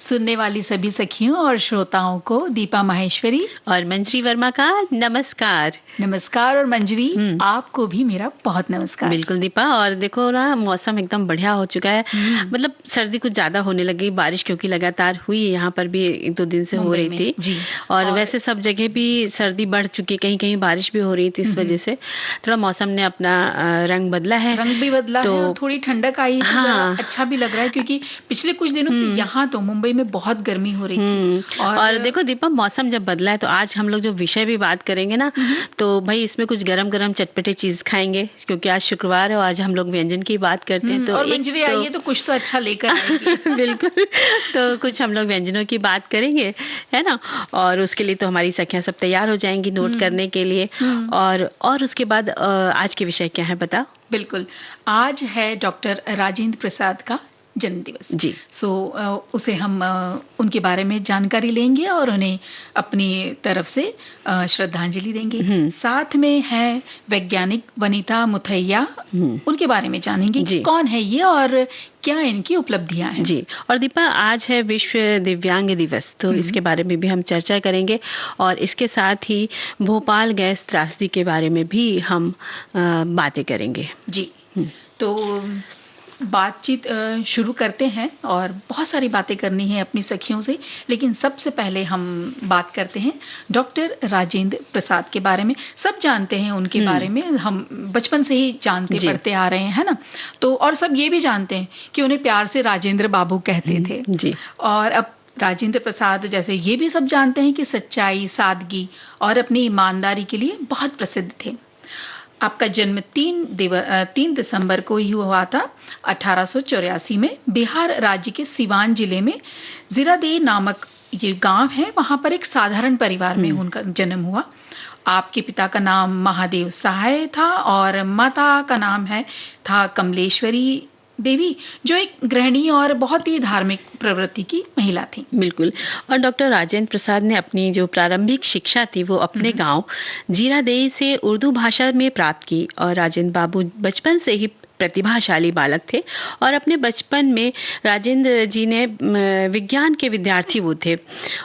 सुनने वाली सभी सखियों और श्रोताओं को दीपा माहेश्वरी और मंजरी वर्मा का नमस्कार। नमस्कार। और मंजरी आपको भी मेरा बहुत नमस्कार। बिल्कुल दीपा। और देखो ना, मौसम एकदम बढ़िया हो चुका है। मतलब सर्दी कुछ ज्यादा होने लगी, बारिश क्योंकि लगातार हुई, यहाँ पर भी 1-2 दिन से हो रही थी जी। और वैसे सब जगह भी सर्दी बढ़ चुकी, कहीं कहीं बारिश भी हो रही थी। इस वजह से थोड़ा मौसम ने अपना रंग बदला है। रंग भी बदला है और थोड़ी ठंडक आई है। हाँ, अच्छा भी लग रहा है क्योंकि पिछले कुछ दिनों से यहाँ तो मुंबई में बहुत गर्मी हो रही थी। और देखो दीपा, मौसम जब बदला है तो आज हम लोग जो विषय भी बात करेंगे ना, तो भाई इसमें कुछ गरम गरम चटपटे चीज खाएंगे क्योंकि आज शुक्रवार है और आज हम लोग व्यंजन की बात करते हैं। तो और मंजरी आइए तो कुछ तो अच्छा लेकर आएगी। बिल्कुल। तो कुछ हम लोग व्यंजनों की बात करेंगे, है ना। और उसके लिए तो हमारी सखियां सब तैयार हो जाएंगी नोट करने के लिए। और उसके बाद आज के विषय क्या है बताओ। बिल्कुल, आज है डॉक्टर राजेंद्र प्रसाद का जन्म दिवस जी। उसे हम उनके बारे में जानकारी लेंगे और उन्हें अपनी तरफ से श्रद्धांजलि देंगे। साथ में है वैज्ञानिक वनिता मुथैया, उनके बारे में जानेंगे कि कौन है ये और क्या इनकी उपलब्धियां हैं। जी। और दीपा, आज है विश्व दिव्यांग दिवस, तो इसके बारे में भी हम चर्चा करेंगे और इसके साथ ही भोपाल गैस त्रासदी के बारे में भी हम बातें करेंगे। जी। तो बातचीत शुरू करते हैं और बहुत सारी बातें करनी है अपनी सखियों से, लेकिन सबसे पहले हम बात करते हैं डॉक्टर राजेंद्र प्रसाद के बारे में। सब जानते हैं उनके बारे में, हम बचपन से ही जानते पढ़ते आ रहे हैं, है ना। तो और सब ये भी जानते हैं कि उन्हें प्यार से राजेंद्र बाबू कहते थे। जी। और अब राजेंद्र प्रसाद जैसे ये भी सब जानते हैं कि सच्चाई, सादगी और अपनी ईमानदारी के लिए बहुत प्रसिद्ध थे। आपका जन्म 3 दिसंबर को ही हुआ था 1884 में। बिहार राज्य के सिवान जिले में जीरादेई नामक ये गांव है, वहां पर एक साधारण परिवार में उनका जन्म हुआ। आपके पिता का नाम महादेव सहाय था और माता का नाम था कमलेश्वरी देवी, जो एक गृहिणी और बहुत ही धार्मिक प्रवृत्ति की महिला थी। बिल्कुल। और डॉक्टर राजेंद्र प्रसाद ने अपनी जो प्रारंभिक शिक्षा थी वो अपने गांव जीरादेई से उर्दू भाषा में प्राप्त की। और राजेंद्र बाबू बचपन से ही प्रतिभाशाली बालक थे और अपने बचपन में राजेंद्र जी ने विज्ञान के विद्यार्थी वो थे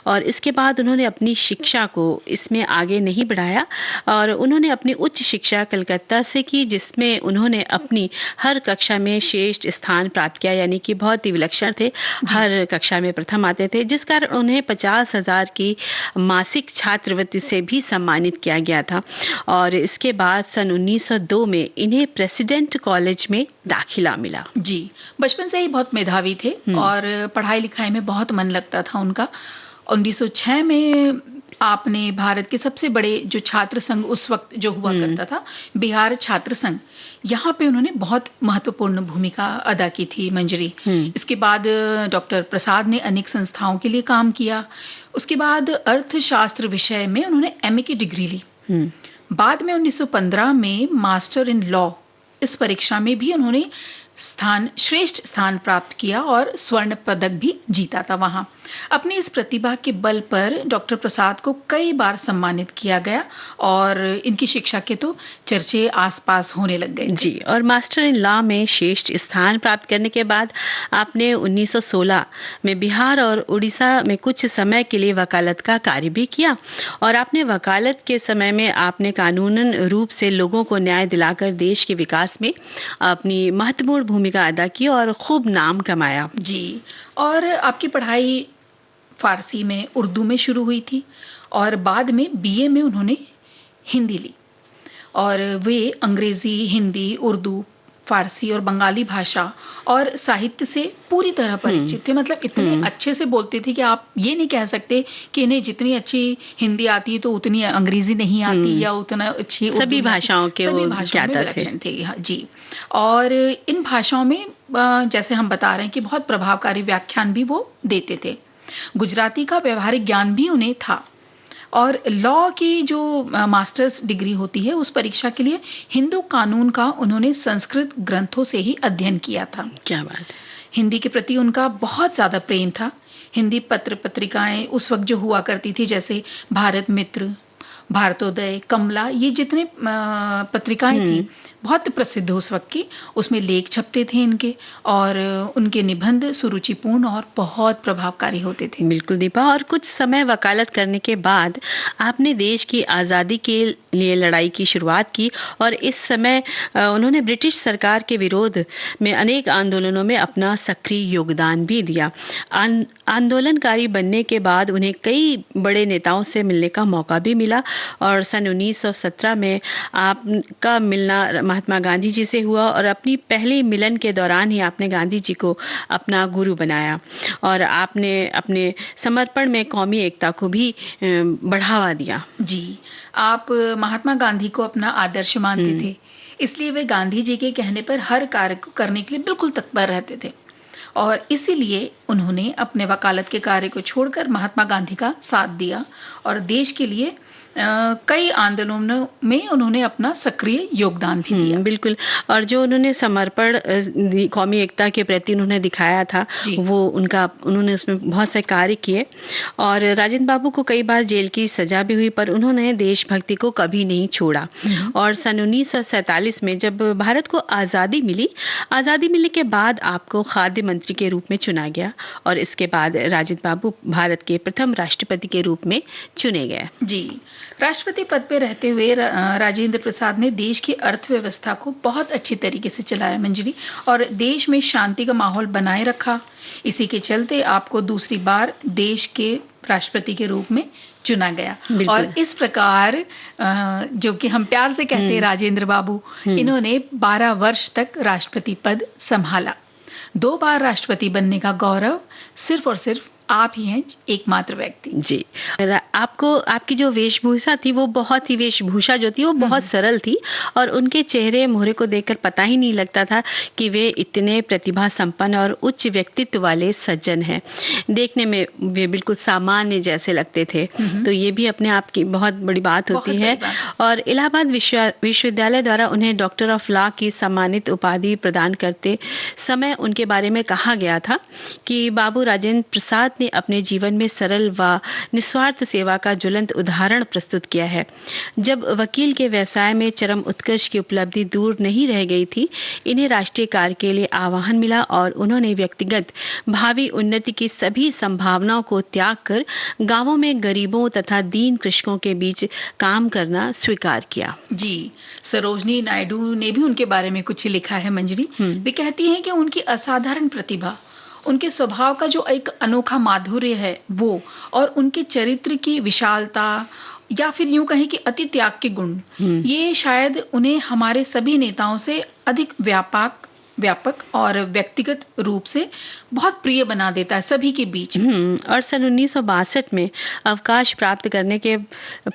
और इसके बाद उन्होंने अपनी शिक्षा को इसमें आगे नहीं बढ़ाया और उन्होंने अपनी उच्च शिक्षा कलकत्ता से की, जिसमें उन्होंने अपनी हर कक्षा में श्रेष्ठ स्थान प्राप्त किया, यानी कि बहुत ही विलक्षण थे, हर कक्षा में प्रथम आते थे, जिस कारण उन्हें 50,000 की मासिक छात्रवृत्ति से भी सम्मानित किया गया था। और इसके बाद सन 1902 में इन्हें प्रेसिडेंट कॉलेज में दाखिला मिला। जी। बचपन से ही बहुत मेधावी थे और पढ़ाई लिखाई में बहुत मन लगता था उनका। 1906 में आपने भारत के सबसे बड़े जो छात्र संघ उस वक्त जो हुआ करता था, बिहार छात्र संघ, यहाँ पे उन्होंने बहुत महत्वपूर्ण भूमिका अदा की थी मंजरी। इसके बाद डॉक्टर प्रसाद ने अनेक संस्थाओं के लिए काम किया। उसके बाद अर्थशास्त्र विषय में उन्होंने MA की डिग्री ली। बाद में 1915 में मास्टर इन लॉ, इस परीक्षा में भी उन्होंने श्रेष्ठ स्थान प्राप्त किया और स्वर्ण पदक भी जीता था वहां। अपनी इस प्रतिभा के बल पर डॉक्टर प्रसाद को कई बार सम्मानित किया गया और इनकी शिक्षा के तो चर्चे आसपास होने लग गए। जी। और मास्टर इन लॉ में श्रेष्ठ स्थान प्राप्त करने के बाद आपने 1916 में बिहार और उड़ीसा में कुछ समय के लिए वकालत का कार्य भी किया और आपने वकालत के समय में आपने कानूनन रूप से लोगों को न्याय दिलाकर देश के विकास में अपनी महत्वपूर्ण भूमिका अदा की और खूब नाम कमाया। जी। और आपकी पढ़ाई फारसी में, उर्दू में शुरू हुई थी और बाद में BA में उन्होंने हिंदी ली और वे अंग्रेजी, हिंदी, उर्दू, फारसी और बंगाली भाषा और साहित्य से पूरी तरह परिचित थे। मतलब इतने अच्छे से बोलते थे कि आप ये नहीं कह सकते कि इन्हें जितनी अच्छी हिंदी आती है तो उतनी अंग्रेजी नहीं आती या उतना अच्छी सभी भाषाओं के विलक्षण थे। जी। और इन भाषाओं में जैसे हम बता रहे हैं कि बहुत प्रभावकारी व्याख्यान भी वो देते थे। गुजराती का व्यवहारिक ज्ञान भी उन्हें था और लॉ की जो मास्टर्स डिग्री होती है उस परीक्षा के लिए हिंदू कानून का उन्होंने संस्कृत ग्रंथों से ही अध्ययन किया था। क्या बात। हिंदी के प्रति उनका बहुत ज्यादा प्रेम था। हिंदी पत्र पत्रिकाएं उस वक्त जो हुआ करती थी, जैसे भारत मित्र, भारतोदय, कमला, ये जितने पत्रिकाएं थी बहुत प्रसिद्ध उस वक्त की। उसमें लेख छपते थे इनके, और उनके निबंध सुरुचिपूर्ण और बहुत प्रभावकारी होते थे। बिल्कुल दीपा, और कुछ समय वकालत करने के बाद आपने देश की आज़ादी के लिए लड़ाई की शुरुआत की, और इस समय उन्होंने ब्रिटिश सरकार के विरोध में अनेक आंदोलनों में अपना सक्रिय योगदान भी दिया। आंदोलनकारी बनने के बाद उन्हें कई बड़े नेताओं से मिलने का मौका भी मिला, और सन 1917 में आपका मिलना महात्मा गांधी जी से हुआ, और अपनी पहली मिलन के दौरान ही आपने गांधी जी को अपना गुरु बनाया, और आपने अपने समर्पण में कौमी एकता को भी बढ़ावा दिया। जी, आप महात्मा गांधी को अपना आदर्श मानते थे, इसलिए वे गांधी जी के कहने पर हर कार्य को करने के लिए बिल्कुल तत्पर रहते थे, और इसीलिए उन्होंने अपने वकालत के कार्य को छोड़कर महात्मा गांधी का साथ दिया, और देश के लिए कई आंदोलनों में उन्होंने अपना सक्रिय योगदान भी दिया। बिल्कुल, और जो उन्होंने समर्पण कौमी एकता के प्रति उन्होंने दिखाया था, वो उन्होंने उसमें बहुत से कार्य किए, और राजेंद्र बाबू को कई बार जेल की सजा भी हुई, पर उन्होंने देशभक्ति को कभी नहीं छोड़ा। और सन 1947 में जब भारत को आज़ादी मिलने के बाद आपको खाद्य मंत्री के रूप में चुना गया, और इसके बाद राजेंद्र बाबू भारत के प्रथम राष्ट्रपति के रूप में चुने गए। जी, राष्ट्रपति पद पे रहते हुए राजेंद्र प्रसाद ने देश की अर्थव्यवस्था को बहुत अच्छी तरीके से चलाया मंजरी, और देश में शांति का माहौल बनाए रखा। इसी के चलते आपको दूसरी बार देश के राष्ट्रपति के रूप में चुना गया, और इस प्रकार जो कि हम प्यार से कहते हैं राजेंद्र बाबू, इन्होंने 12 वर्ष तक राष्ट्रपति पद संभाला। 2 बार राष्ट्रपति बनने का गौरव सिर्फ और सिर्फ आप ही हैं, एकमात्र व्यक्ति। जी, आपकी जो वेशभूषा थी वो बहुत सरल थी, और उनके चेहरे मोहरे को देखकर पता ही नहीं लगता था कि वे इतने प्रतिभा संपन्न और उच्च व्यक्तित्व वाले सज्जन हैं। देखने में वे बिल्कुल सामान्य जैसे लगते थे, तो ये भी अपने आप की बहुत बड़ी बात होती है। और इलाहाबाद विश्वविद्यालय द्वारा उन्हें डॉक्टर ऑफ लॉ की सम्मानित उपाधि प्रदान करते समय उनके बारे में कहा गया था कि बाबू राजेंद्र प्रसाद ने अपने जीवन में सरल व निस्वार्थ सेवा का ज्वलंत उदाहरण प्रस्तुत किया है। जब वकील के व्यवसाय में चरम उत्कर्ष की उपलब्धि दूर नहीं रह गई थी, इन्हें राष्ट्रीय कार्य के लिए आह्वान मिला, और उन्होंने व्यक्तिगत भावी उन्नति की सभी संभावनाओं को त्याग कर गांवों में गरीबों तथा दीन कृषकों के बीच काम करना स्वीकार किया। जी, सरोजनी नायडू ने भी उनके बारे में कुछ लिखा है मंजरी। वे कहती हैं कि उनकी असाधारण प्रतिभा, उनके स्वभाव का जो एक अनोखा माधुर्य है वो, और उनके चरित्र की विशालता, या फिर यूं कहें कि अति त्याग के गुण, ये शायद उन्हें हमारे सभी नेताओं से अधिक व्यापक और व्यक्तिगत रूप से बहुत प्रिय बना देता है सभी के बीच में। और सन 1962 में अवकाश प्राप्त करने के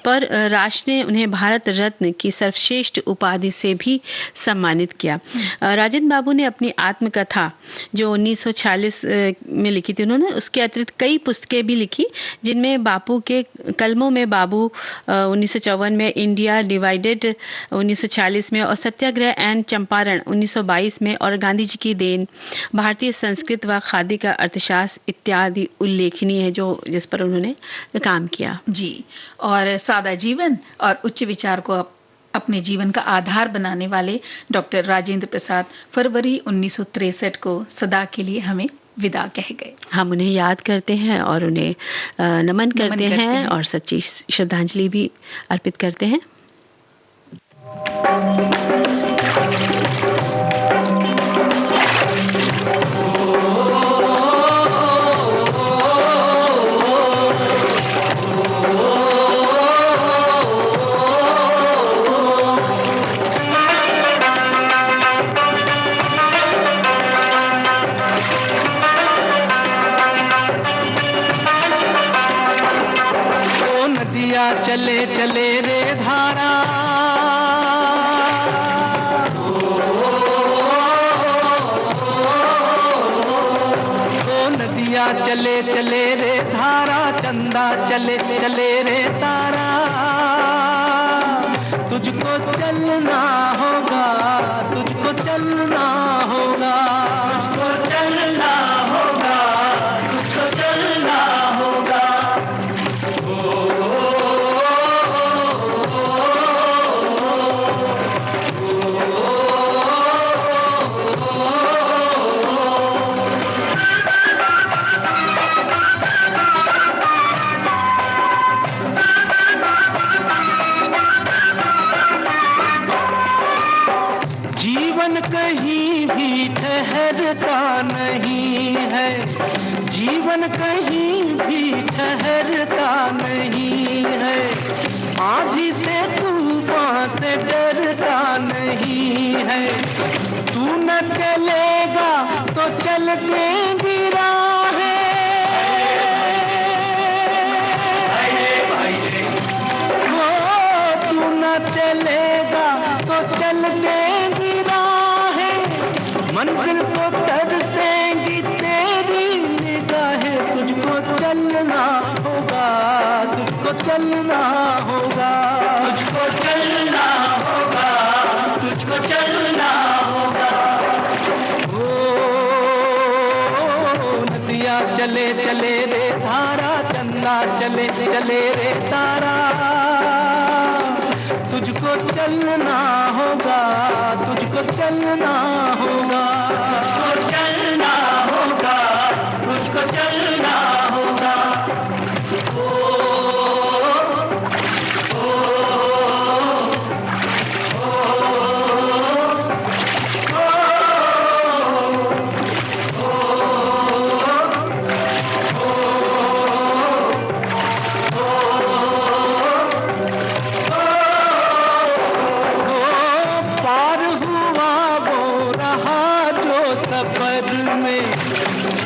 पर राष्ट्र ने उन्हें भारत रत्न की सर्वश्रेष्ठ उपाधि से भी सम्मानित किया। राजेंद्र बाबू ने अपनी आत्मकथा जो 1946 में लिखी थी, उन्होंने उसके अतिरिक्त कई पुस्तकें भी लिखी, जिनमें बापू के कलमों में बाबू 1954 में, इंडिया डिवाइडेड 1940 में, और सत्याग्रह एंड चंपारण 1922 में, और गांधी जी की देन, भारतीय संस्कृत व खादी का अर्थशास्त्र इत्यादि उल्लेखनीय है जिस पर उन्होंने काम किया। जी, और सादा जीवन और उच्च विचार को अपने जीवन का आधार बनाने वाले डॉक्टर राजेंद्र प्रसाद फरवरी 1963 को सदा के लिए हमें विदा कह गए। हम उन्हें याद करते हैं और उन्हें नमन करते हैं और सच्ची श्रद्धांजलि भी अर्पित करते हैं। चले चले रे धारा, नदिया चले चले रे धारा, चंदा चले चले रे तारा, तुझको चलना होगा, तुझको चलना होगा, तुझको चलना होगा, तुझको चलना होगा। Oh कहीं भी ठहरता नहीं है, जीवन कहीं भी ठहरता नहीं है, आंधी से तूफान से डरता नहीं है। तू न चलेगा तो चल देंगी राहें, तू न चलेगा तो चल देंगी राहें, मंजिल को तरसेंगी तेरी निगाहें। तुझको चलना होगा, तुझको चलना होगा, तुझको चलना होगा, तुझको चलना होगा। ओ नदियाँ चले चले रे धारा, चंदा चले चले रे तारा, तुझको चलना होगा, तुझको चलना होगा, तुझको चलना होगा, तुझको चलना होगा।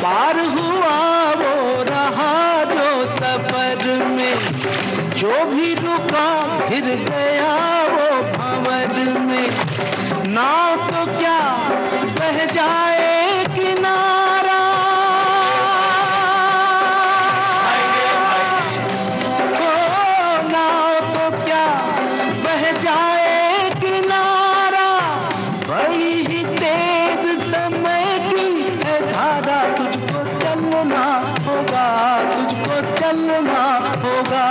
पार हुआ वो रहा जो सफर में, जो भी रुका फिर गया वो भंवर में। नाव तो क्या बह जाए किनारा, ओ नाव तो क्या बह जाए किनारा, बड़ी ही तेज समय की है धारा। तुझको चलना होगा, तुझको चलना होगा,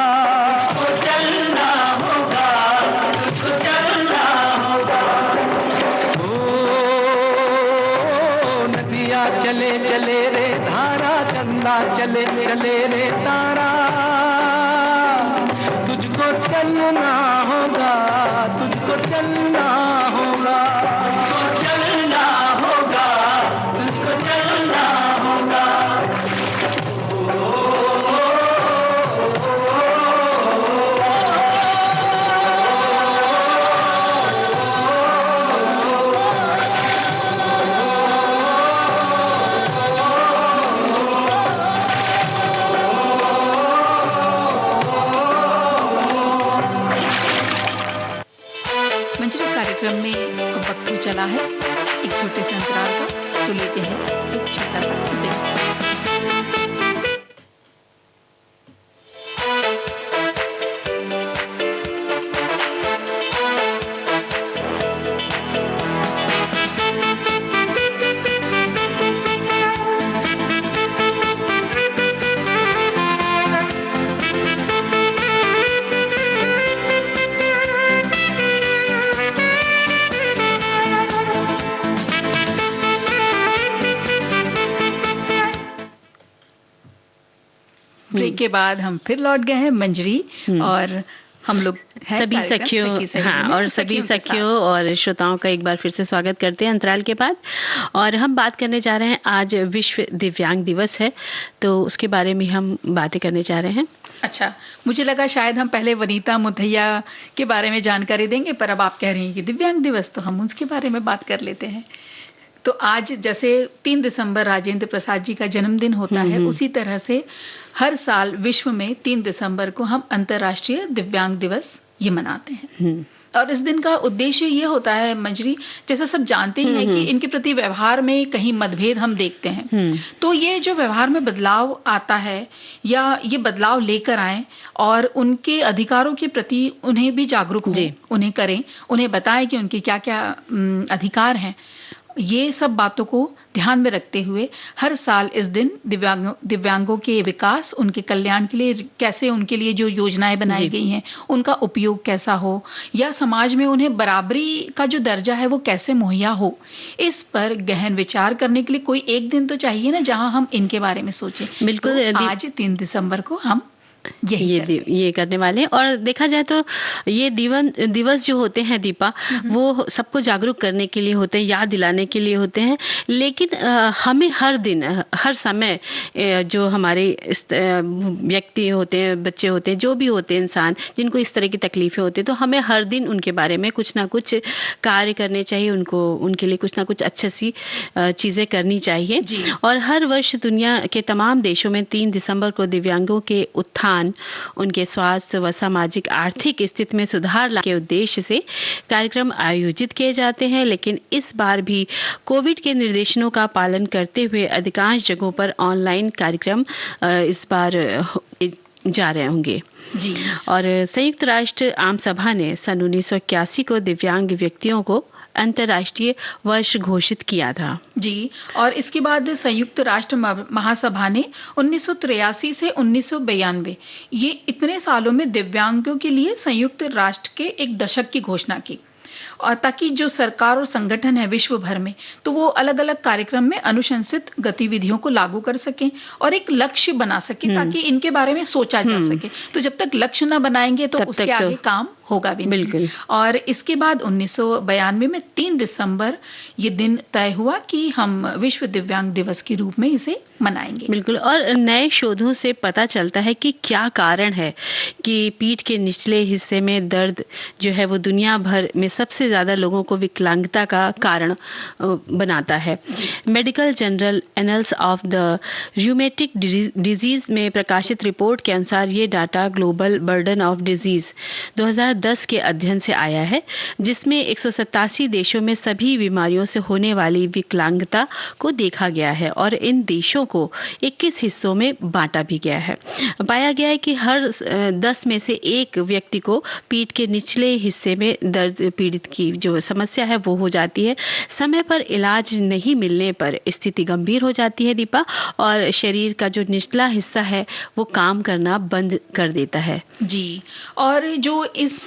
तुझको चलना होगा, तुझको चलना होगा। ओ नदियाँ चले चले रे धारा, चंदा चले चले रे तारा, तुझको चलना होगा, तुझको चलना होगा, तुझको चलना होगा, तुझको चलना होगा। मंजरी कार्यक्रम में अब वक्त हो चला है एक छोटे से अंतराल का, तो लेते हैं एक छोटा सा ब्रेक। ब्रेक के बाद हम फिर लौट गए हैं मंजरी, और हम लोग सभी सखियों, हाँ, और सभी सखियों और श्रोताओं का एक बार फिर से स्वागत करते हैं अंतराल के बाद। और हम बात करने जा रहे हैं, आज विश्व दिव्यांग दिवस है, तो उसके बारे में हम बातें करने जा रहे हैं। अच्छा, मुझे लगा शायद हम पहले वनीता मुथैया के बारे में जानकारी देंगे, पर अब आप कह रही हैं कि दिव्यांग दिवस, तो हम उसके बारे में बात कर लेते हैं। तो आज जैसे 3 दिसंबर राजेंद्र प्रसाद जी का जन्मदिन होता है, उसी तरह से हर साल विश्व में 3 दिसंबर को हम अंतर्राष्ट्रीय दिव्यांग दिवस ये मनाते हैं। और इस दिन का उद्देश्य ये होता है मंजरी, जैसा सब जानते ही हैं कि इनके प्रति व्यवहार में कहीं मतभेद हम देखते हैं, तो ये जो व्यवहार में बदलाव आता है या ये बदलाव लेकर आए और उनके अधिकारों के प्रति उन्हें भी जागरूक हो, उन्हें करें, उन्हें बताएं कि उनके क्या क्या अधिकार हैं। ये सब बातों को ध्यान में रखते हुए हर साल इस दिन दिव्यांगों के विकास, उनके कल्याण के लिए कैसे उनके लिए जो योजनाएं बनाई गई हैं उनका उपयोग कैसा हो, या समाज में उन्हें बराबरी का जो दर्जा है वो कैसे मुहैया हो, इस पर गहन विचार करने के लिए कोई एक दिन तो चाहिए ना जहां हम इनके बारे में सोचें। बिल्कुल। तो आज 3 दिसंबर को हम ये करने वाले हैं। और देखा जाए तो ये दिवस जो होते हैं दीपा, वो सबको जागरूक करने के लिए होते हैं, याद दिलाने के लिए होते हैं। लेकिन हमें हर दिन हर समय जो हमारे व्यक्ति होते हैं, बच्चे होते हैं, जो भी होते हैं इंसान जिनको इस तरह की तकलीफें होती हैं, तो हमें हर दिन उनके बारे में कुछ ना कुछ कार्य करने चाहिए, उनके लिए कुछ ना कुछ अच्छी सी चीजें करनी चाहिए। और हर वर्ष दुनिया के तमाम देशों में 3 दिसंबर को दिव्यांगों के उत्थान, उनके स्वास्थ्य व सामाजिक आर्थिक स्थिति में सुधार लाने के उद्देश्य से कार्यक्रम आयोजित किए जाते हैं। लेकिन इस बार भी कोविड के निर्देशों का पालन करते हुए अधिकांश जगहों पर ऑनलाइन कार्यक्रम इस बार जा रहे होंगे। जी। और संयुक्त राष्ट्र आम सभा ने सन 1981 को दिव्यांग व्यक्तियों को अंतर्राष्ट्रीय वर्ष घोषित किया था। जी। और इसके बाद संयुक्त राष्ट्र महासभा ने 1983 से 1992 ये इतने सालों में दिव्यांगों के लिए संयुक्त राष्ट्र के एक दशक की घोषणा की, और ताकि जो सरकार और संगठन है विश्व भर में, तो वो अलग अलग कार्यक्रम में अनुशंसित गतिविधियों को लागू कर सकें और एक लक्ष्य बना सके, ताकि इनके बारे में सोचा जा सके। तो जब तक लक्ष्य ना बनाएंगे तो उसके आगे काम होगा भी नहीं। बिल्कुल। और इसके बाद 1992 में 3 दिसंबर ये दिन तय हुआ कि हम विश्व दिव्यांग दिवस के रूप में इसे मनाएंगे। बिल्कुल। और नए शोधों से पता चलता है कि क्या कारण है कि पीठ के निचले हिस्से में दर्द जो है वो दुनिया भर में सबसे ज्यादा लोगों को विकलांगता का कारण बनाता है। Medical journal annuls of the rheumatic disease में प्रकाशित रिपोर्ट के अनुसार ये data global burden of disease 2010 के अध्ययन से आया है, जिसमें 187 देशों में सभी बीमारियों से होने वाली विकलांगता को देखा गया है और इन देशों को 21 हिस्सों में बांटा भी गया है। पाया गया है कि हर 10 में से एक व्यक्ति को पीठ के निचले हिस्से में दर्द पीड़ित की जो समस्या है वो हो जाती है। समय पर इलाज नहीं मिलने पर स्थिति गंभीर हो जाती है दीपा, और शरीर का जो निचला हिस्सा है वो काम करना बंद कर देता है। जी। और जो इस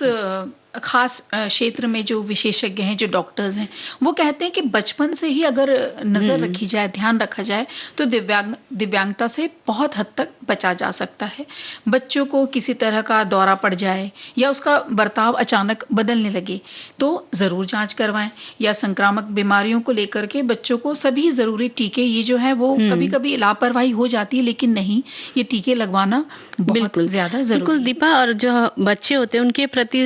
खास क्षेत्र में जो विशेषज्ञ हैं, जो डॉक्टर्स हैं, वो कहते हैं कि बचपन से ही अगर नजर रखी जाए, ध्यान रखा जाए, तो दिव्यांगता से बहुत हद तक बचा जा सकता है। बच्चों को किसी तरह का दौरा पड़ जाए या उसका बर्ताव अचानक बदलने लगे तो जरूर जांच करवाएं, या संक्रामक बीमारियों को लेकर के बच्चों को सभी जरूरी टीके, ये जो है वो कभी कभी लापरवाही हो जाती है, लेकिन नहीं, ये टीके लगवाना बहुत ज्यादा जरूरी। बिल्कुल दीपा। और जो बच्चे होते हैं उनके प्रति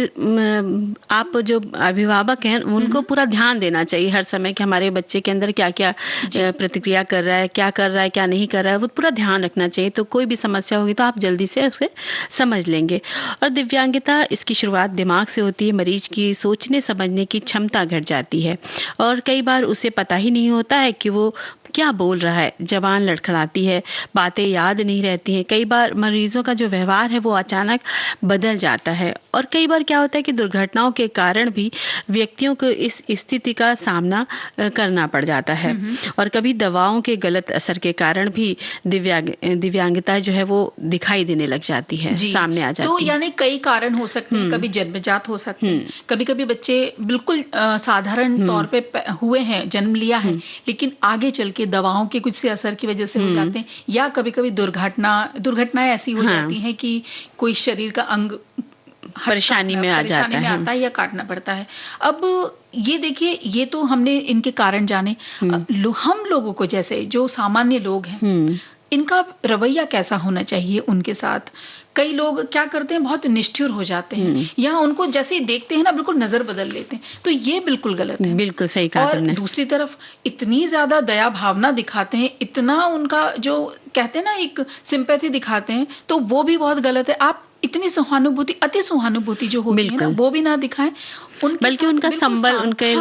आप जो अभिभावक हैं उनको पूरा ध्यान देना चाहिए हर समय कि हमारे बच्चे के अंदर क्या क्या प्रतिक्रिया कर रहा है, क्या कर रहा है, क्या नहीं कर रहा है, वो पूरा ध्यान रखना चाहिए। तो कोई भी समस्या होगी तो आप जल्दी से उसे समझ लेंगे। और दिव्यांगता इसकी शुरुआत दिमाग से होती है। मरीज की सोचने समझने की क्षमता घट जाती है और कई बार उसे पता ही नहीं होता है कि वो क्या बोल रहा है। जबान लड़खड़ाती है, बातें याद नहीं रहती हैं। कई बार मरीजों का जो व्यवहार है वो अचानक बदल जाता है। और कई बार क्या होता है कि दुर्घटनाओं के कारण भी व्यक्तियों को इस स्थिति का सामना करना पड़ जाता है। और कभी दवाओं के गलत असर के कारण भी दिव्यांगता जो है वो दिखाई देने लग जाती है, सामने आ जाती है। तो यानी कई कारण हो सकते हैं। कभी जन्मजात हो सकते हैं, कभी कभी बच्चे बिल्कुल साधारण तौर पे हुए हैं, जन्म लिया है, लेकिन आगे चल के दवाओं के कुछ से असर की वजह से हो जाते हैं, या कभी कभी दुर्घटनाएं ऐसी हो जाती हैं कि कोई शरीर का अंग परेशानी में आ जाता है या काटना पड़ता है। अब ये देखिए, ये तो हमने इनके कारण जाने। हम लोगों को, जैसे जो सामान्य लोग हैं, इनका रवैया कैसा होना चाहिए उनके साथ। कई लोग क्या करते हैं, बहुत निष्ठुर हो जाते हैं, या उनको जैसे ही देखते हैं ना बिल्कुल नजर बदल लेते हैं, तो ये बिल्कुल गलत है। बिल्कुल सही कहा तुमने। और दूसरी तरफ इतनी ज्यादा दया भावना दिखाते हैं, इतना उनका जो कहते हैं ना एक सिंपैथी दिखाते हैं, तो वो भी बहुत गलत है। आप इतनी सहानुभूति, अति सहानुभूति जो होती है ना, वो भी ना दिखाएं, बल्कि उनका संबल, उनके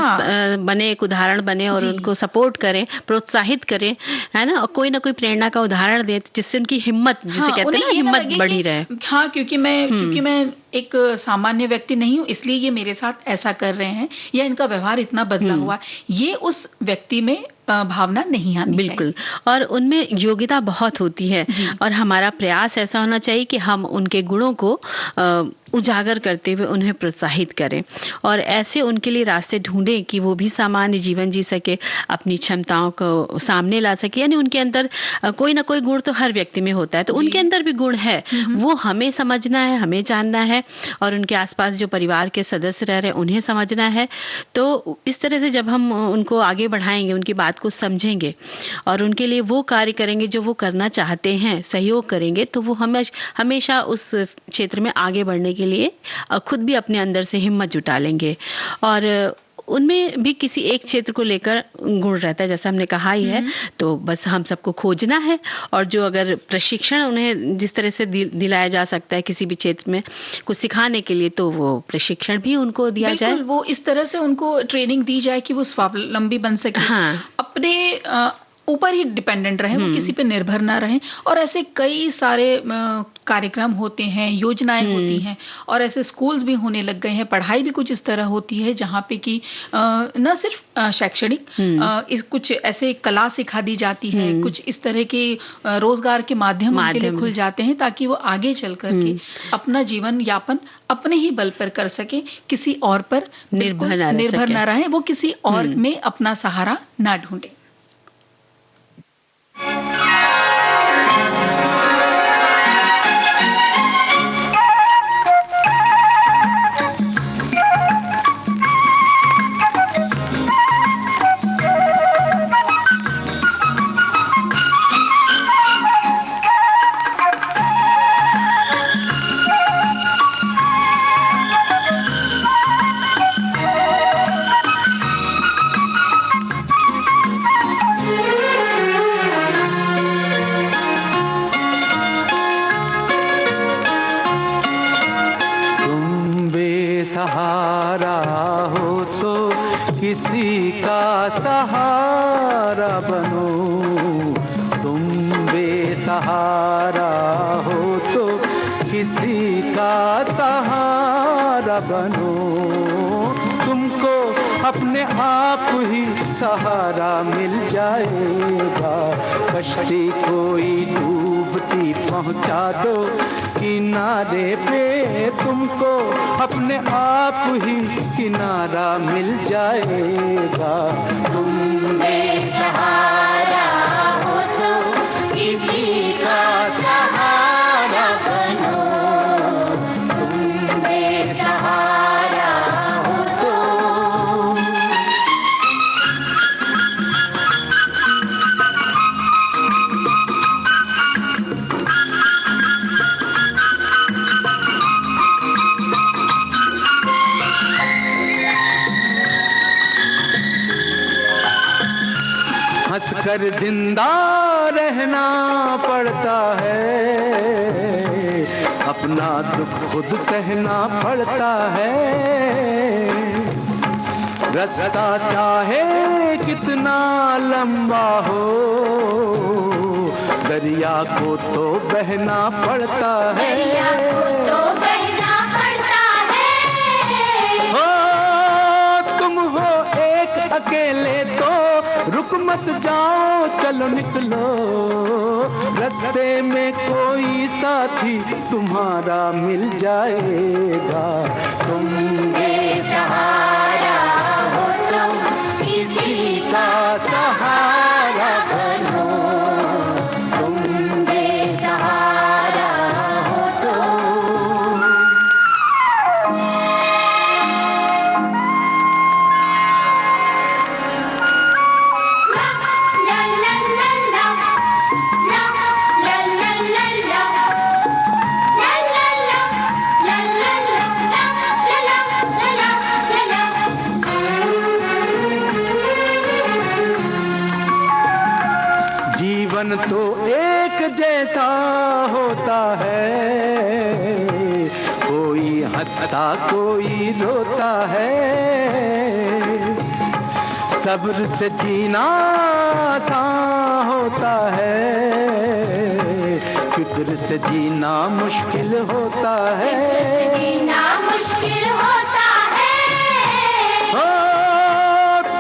बने, एक उदाहरण बने और उनको सपोर्ट करें, प्रोत्साहित करें, है ना, और कोई ना कोई प्रेरणा का उदाहरण दे जिससे उनकी हिम्मत, जिसे कहते हैं ना, हिम्मत बढ़ी रहे। हाँ, क्योंकि मैं एक सामान्य व्यक्ति नहीं हूँ, इसलिए ये मेरे साथ ऐसा कर रहे हैं, या इनका व्यवहार इतना बदला हुआ, ये उस व्यक्ति में भावना नहीं आनी चाहिए। बिल्कुल। और उनमें योग्यता बहुत होती है और हमारा प्रयास ऐसा होना चाहिए कि हम उनके गुणों को उजागर करते हुए उन्हें प्रोत्साहित करें और ऐसे उनके लिए रास्ते ढूंढें कि वो भी सामान्य जीवन जी सके, अपनी क्षमताओं को सामने ला सके। यानी उनके अंदर कोई ना कोई गुण तो हर व्यक्ति में होता है, तो उनके अंदर भी गुण है, वो हमें समझना है, हमें जानना है और उनके आसपास जो परिवार के सदस्य रह रहे हैं उन्हें समझना है। तो इस तरह से जब हम उनको आगे बढ़ाएंगे, उनकी बात को समझेंगे और उनके लिए वो कार्य करेंगे जो वो करना चाहते हैं, सहयोग करेंगे, तो वो हमेशा उस क्षेत्र में आगे बढ़ने के लिए खुद भी अपने अंदर से हिम्मत जुटा लेंगे। और उनमें भी किसी एक क्षेत्र को लेकर गुण रहता है, जैसा हमने कहा ही है, तो बस हम सबको खोजना है और जो अगर प्रशिक्षण उन्हें जिस तरह से दिलाया जा सकता है किसी भी क्षेत्र में कुछ सिखाने के लिए, तो वो प्रशिक्षण भी उनको दिया जाए, वो इस तरह से उनको ट्रेनिंग दी जाए कि वो स्वावलंबी बन सके, अपने ऊपर ही डिपेंडेंट रहे, वो किसी पे निर्भर ना रहे। और ऐसे कई सारे कार्यक्रम होते हैं, योजनाएं होती हैं और ऐसे स्कूल्स भी होने लग गए हैं, पढ़ाई भी कुछ इस तरह होती है जहाँ पे कि न सिर्फ शैक्षणिक इस कुछ ऐसे कला सिखा दी जाती है, कुछ इस तरह के रोजगार के माध्यम उनके लिए खुल जाते हैं ताकि वो आगे चल करके अपना जीवन यापन अपने ही बल पर कर सके, किसी और पर निर्भर ना रहे, वो किसी और में अपना सहारा ना ढूंढे। सहारा हो तो किसी का सहारा बनो, तुम बेसहारा हो तो किसी का सहारा बनो। तुमको अपने आप ही सहारा मिल जाएगा, कश्ती कोई डूबती पहुंचा दो किनारे पे, तुमको अपने आप ही किनारा मिल जाएगा। तुम बेसहारा हो तो किसी का सहारा बनो, तुम बेसहारा हो तो। हंसकर जिंदा रहना पड़ता है, अपना दुख खुद सहना पड़ता है। रास्ता चाहे कितना लंबा हो, दरिया को तो बहना पड़ता है, दरिया को तो बहना पड़ता है। हो तुम हो एक अकेले तो रुक मत जाओ, चलो निकलो, रास्ते में कोई साथी तुम्हारा मिल जाएगा। तुम बेसहारा हो तो किसी का सहारा बनो, तुम बेसहारा हो तो। जीवन तो एक जैसा होता है, कोई हंसता कोई रोता है। सब्र से जीना आसान होता है, फिक्र से जीना मुश्किल होता है, जीना मुश्किल होता है। हो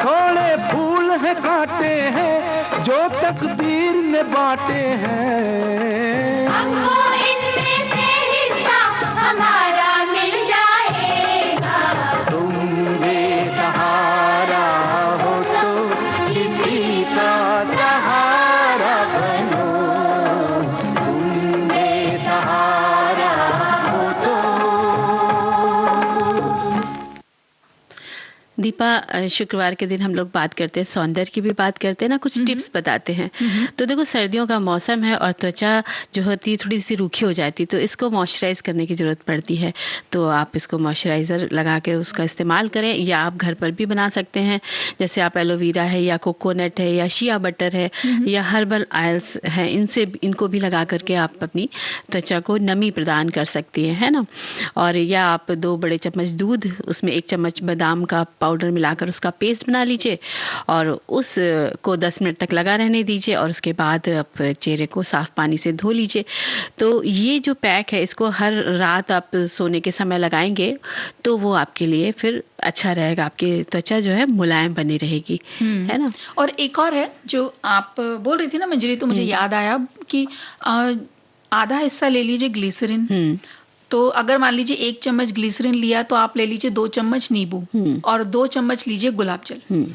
थोड़े फूल है कांटे हैं जो तकदीर ने बांटे हैं, हमको इनमें से हिस्सा हमारा मिल दीपा, शुक्रवार के दिन हम लोग बात करते हैं, सौंदर्य की भी बात करते हैं ना, कुछ टिप्स बताते हैं। तो देखो, सर्दियों का मौसम है और त्वचा जो होती है थोड़ी सी रूखी हो जाती है, तो इसको मॉइस्चराइज करने की जरूरत पड़ती है। तो आप इसको मॉइस्चराइजर लगा के उसका इस्तेमाल करें, या आप घर पर भी बना सकते हैं। जैसे आप एलोवेरा है या कोकोनट है या शिया बटर है या हर्बल ऑयल्स है, इनको भी लगा करके आप अपनी त्वचा को नमी प्रदान कर सकती है ना। और या आप 2 बड़े चम्मच दूध, उसमें 1 चम्मच बादाम का पाउडर मिलाकर उसका पेस्ट बना लीजिए और उसको 10 मिनट तक लगा रहने दीजिए और उसके बाद आप चेहरे को साफ पानी से धो लीजिए। तो ये जो पैक है, इसको हर रात आप सोने के समय लगाएंगे तो वो आपके लिए फिर अच्छा रहेगा, आपकी त्वचा जो है मुलायम बनी रहेगी, है ना। और एक और है जो आप बोल रही थी ना मंजरी, तो मुझे याद आया कि आधा हिस्सा ले लीजिए ग्लिसरीन। तो अगर मान लीजिए 1 चम्मच ग्लिसरीन लिया तो आप ले लीजिए 2 चम्मच नींबू और 2 चम्मच लीजिए गुलाब जल।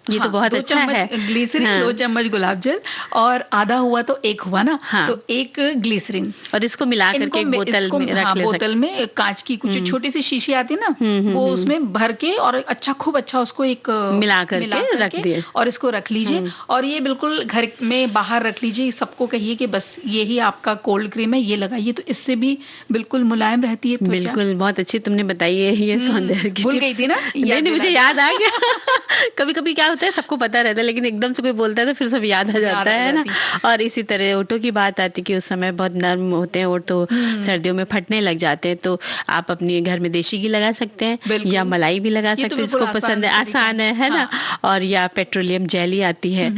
ये तो बहुत अच्छा है। 2 चम्मच ग्लिसरीन, 2 चम्मच गुलाब जल, और आधा हुआ तो 1 हुआ ना, तो 1 ग्लिसरीन, और इसको मिला करके एक बोतल में रख ले बोतल में कांच की कुछ छोटी सी शीशी आती है ना, वो उसमें भर के और खूब अच्छा उसको एक मिला करके रख दिए और इसको रख लीजिए। और ये बिल्कुल घर में बाहर रख लीजिए। सबको कहिए कि बस यही आपका कोल्ड क्रीम है, ये लगाइए, तो इससे भी बिल्कुल मुलायम रहती है त्वचा। बिल्कुल, बहुत अच्छी तुमने बताई है ये सौंदर्य की। भूल गई थी ना? नहीं, मुझे याद आ गया। कभी कभी क्या होता है, सबको पता रहता है लेकिन एकदम से कोई बोलता है तो फिर सब याद आ जाता है ना। और इसी तरह ओठों की बात आती कि उस समय बहुत नर्म होते हैं ओठ, तो सर्दियों में फटने लग जाते हैं। तो आप अपने घर में देशी घी लगा सकते हैं या मलाई भी लगा सकते हैं, इसको पसंद है, आसान है ना। और या पेट्रोलियम जेली आती है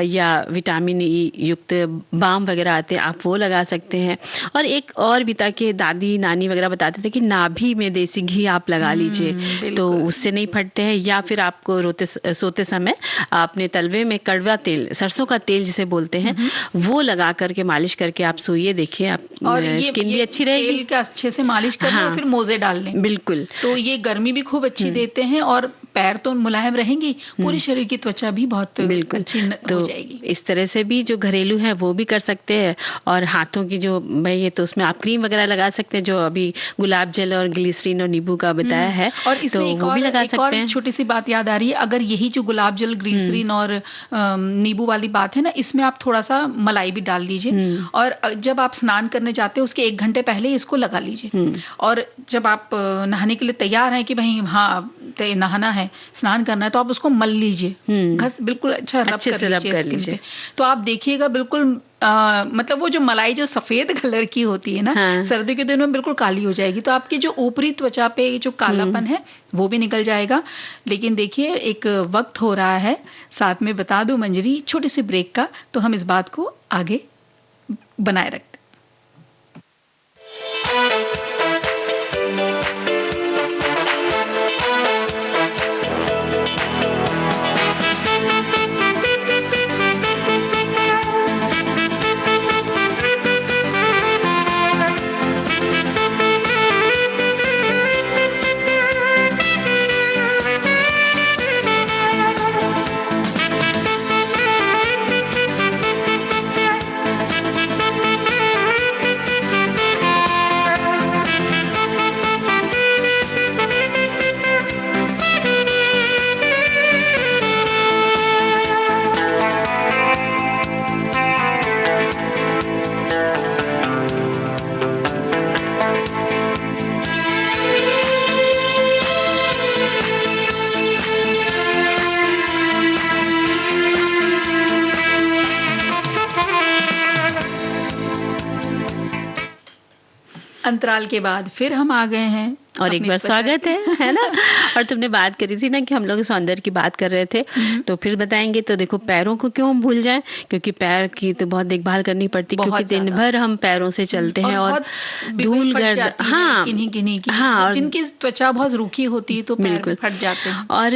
या विटामिन ई युक्त बाम वगैरह आते हैं, आप वो लगा सकते हैं। और एक और भी था कि दादी नानी वगैरह बताते थे कि नाभि में देसी घी आप लगा लीजिए, तो उससे नहीं फटते हैं। या फिर आपको सोते समय आपने तलवे में कड़वा तेल, सरसों का तेल जिसे बोलते हैं, वो लगा करके मालिश करके आप सोइए, देखिए आप स्किन भी अच्छी रहेगी। तेल का अच्छे से मालिश करें और फिर मोजे डाल लें। बिल्कुल, तो ये गर्मी भी खूब अच्छी देते हैं और पैर तो मुलायम रहेंगी, पूरे शरीर की त्वचा भी बहुत अच्छी हो जाएगी। इस तरह से भी जो घरेलू है वो भी कर सकते हैं। और हाथों की जो ये तो उसमें आप क्रीम वगैरह लगा सकते हैं, जो अभी गुलाब जल और ग्लिसरीन और नींबू का बताया है, और इसमें तो वो भी लगा सकते हैं। छोटी सी बात याद आ रही है, अगर यही जो गुलाब जल, ग्लिसरीन और नींबू वाली बात है ना, इसमें आप थोड़ा सा मलाई भी डाल लीजिए और जब आप स्नान करने जाते हैं उसके 1 घंटे पहले इसको लगा लीजिए। और जब आप नहाने के लिए तैयार हैं कि भाई हाँ नहाना है, स्नान करना है, तो आप उसको मल लीजिए, घस बिल्कुल अच्छा रब कर लीजिए। तो आप देखिएगा बिल्कुल मतलब वो जो मलाई जो सफेद कलर की होती है ना, सर्दी के दिनों में बिल्कुल काली हो जाएगी। तो आपकी जो ऊपरी त्वचा पे जो कालापन है वो भी निकल जाएगा। लेकिन देखिए एक वक्त हो रहा है, साथ में बता दूं मंजरी, छोटे से ब्रेक का, तो हम इस बात को आगे बनाए रखते। अंतराल के बाद फिर हम आ गए हैं और एक बार स्वागत है ना। और तुमने बात करी थी ना कि हम लोग सौंदर्य की बात कर रहे थे, तो फिर बताएंगे। तो देखो, पैरों को क्यों हम भूल जाएं, क्योंकि पैर की तो बहुत देखभाल करनी पड़ती, क्योंकि दिन भर हम पैरों से चलते हैं और धूल गर्द, और जिनकी त्वचा बहुत रूखी होती है तो बिल्कुल फट जाते हैं। और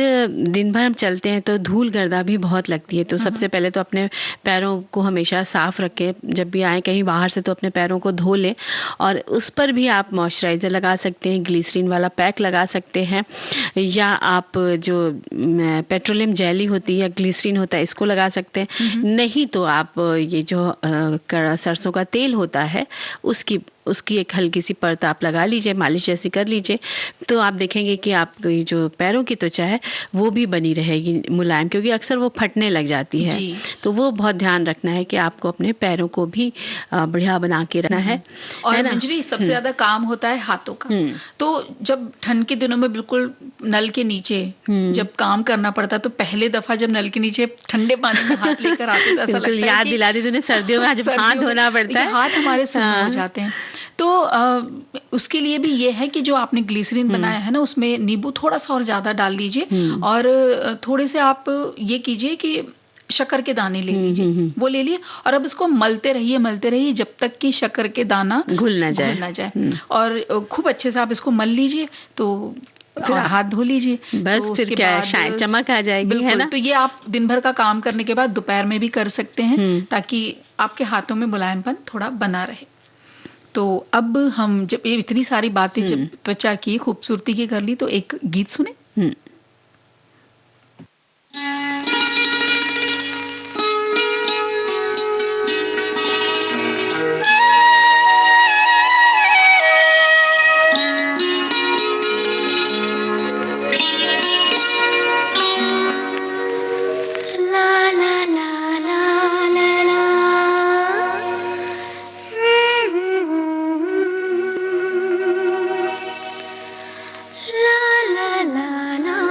दिन भर हम चलते हैं तो धूल गर्दा भी बहुत लगती है। तो सबसे पहले तो अपने पैरों को हमेशा साफ रखें, जब भी आए कहीं बाहर से तो अपने पैरों को धो लें। और उस पर भी आप मॉइस्चराइजर लगा सकते हैं, ग्लिसरीन वाला पैक लगा सकते हैं, या आप जो पेट्रोलियम जेली होती है या ग्लिसरीन होता है इसको लगा सकते हैं। नहीं तो आप ये जो सरसों का तेल होता है उसकी उसकी एक हल्की सी परत आप लगा लीजिए, मालिश जैसी कर लीजिए, तो आप देखेंगे कि आपकी जो पैरों की त्वचा है वो भी बनी रहेगी मुलायम, क्योंकि अक्सर वो फटने लग जाती है। जी। तो वो बहुत ध्यान रखना है कि आपको अपने पैरों को भी बढ़िया बना के रखना है और ना? मंजरी सबसे ज्यादा काम होता है हाथों का। हम्म। तो जब ठंड के दिनों में बिल्कुल नल के नीचे जब काम करना पड़ता, तो पहले दफा जब नल के नीचे ठंडे पानी में हाथ लेकर आते तो ऐसा बिल्कुल लगता है याद कि दिला दी तूने, सर्दियों में जब हाथ सर्दियों में धोना पड़ता देखिए है, हाथ हमारे सूख हो हाँ। जाते हैं। तो उसके लिए भी ये है कि जो आपने ग्लिसरीन बनाया है ना, उसमें नींबू थोड़ा सा और ज्यादा डाल लीजिए, और थोड़े से आप ये कीजिए कि शक्कर के दाने ले लीजिए, वो ले लिए, और अब इसको मलते रहिए जब तक कि शक्कर के दाना घुल ना जाए। और खूब अच्छे से आप इसको मल लीजिए, तो और हाथ धो लीजिए। बस तो फिर उसके क्या है, बाद शाइन चमक आ जाएगी, है बिल्कुल। ना? तो ये आप दिन भर का काम करने के बाद दोपहर में भी कर सकते हैं, ताकि आपके हाथों में मुलायमपन थोड़ा बना रहे। तो अब हम जब ये इतनी सारी बातें जब त्वचा की खूबसूरती की कर ली, तो एक गीत सुने। La la la la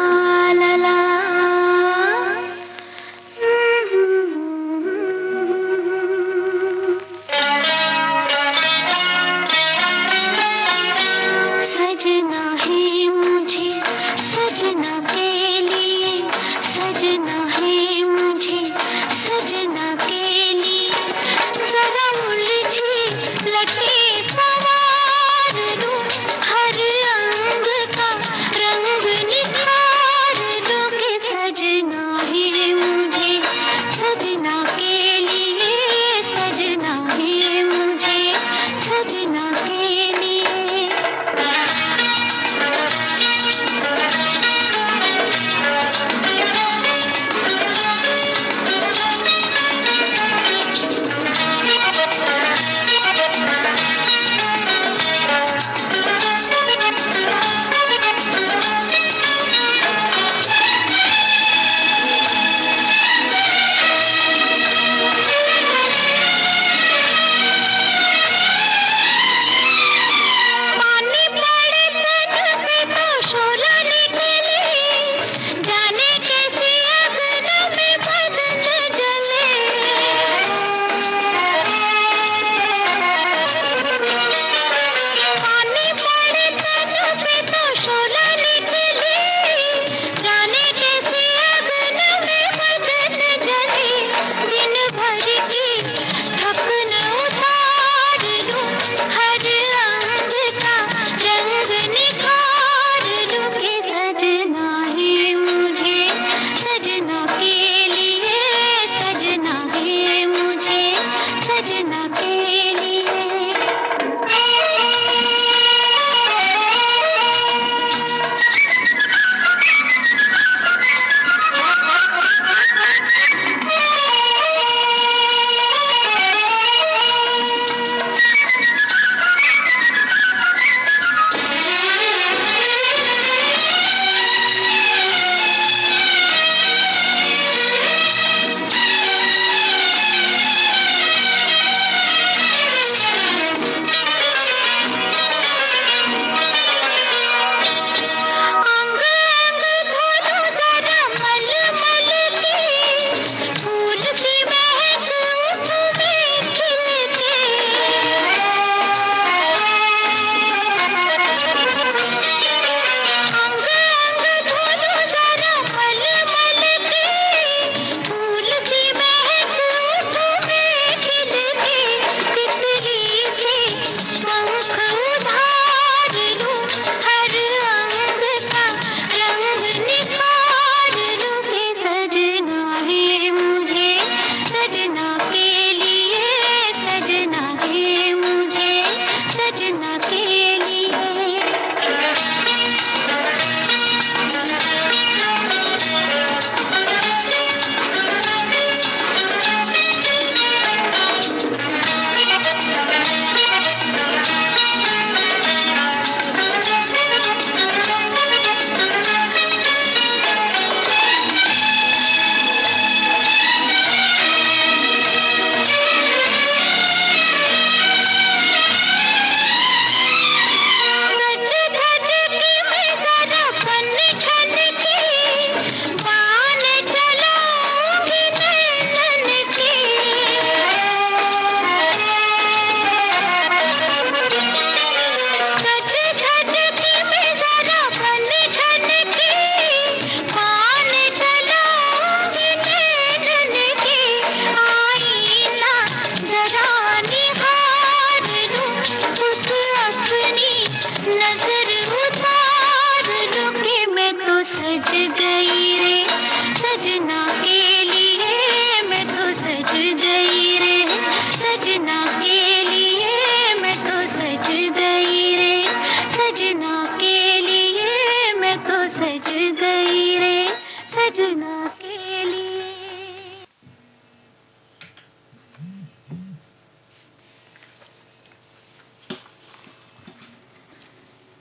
सजना के लिए।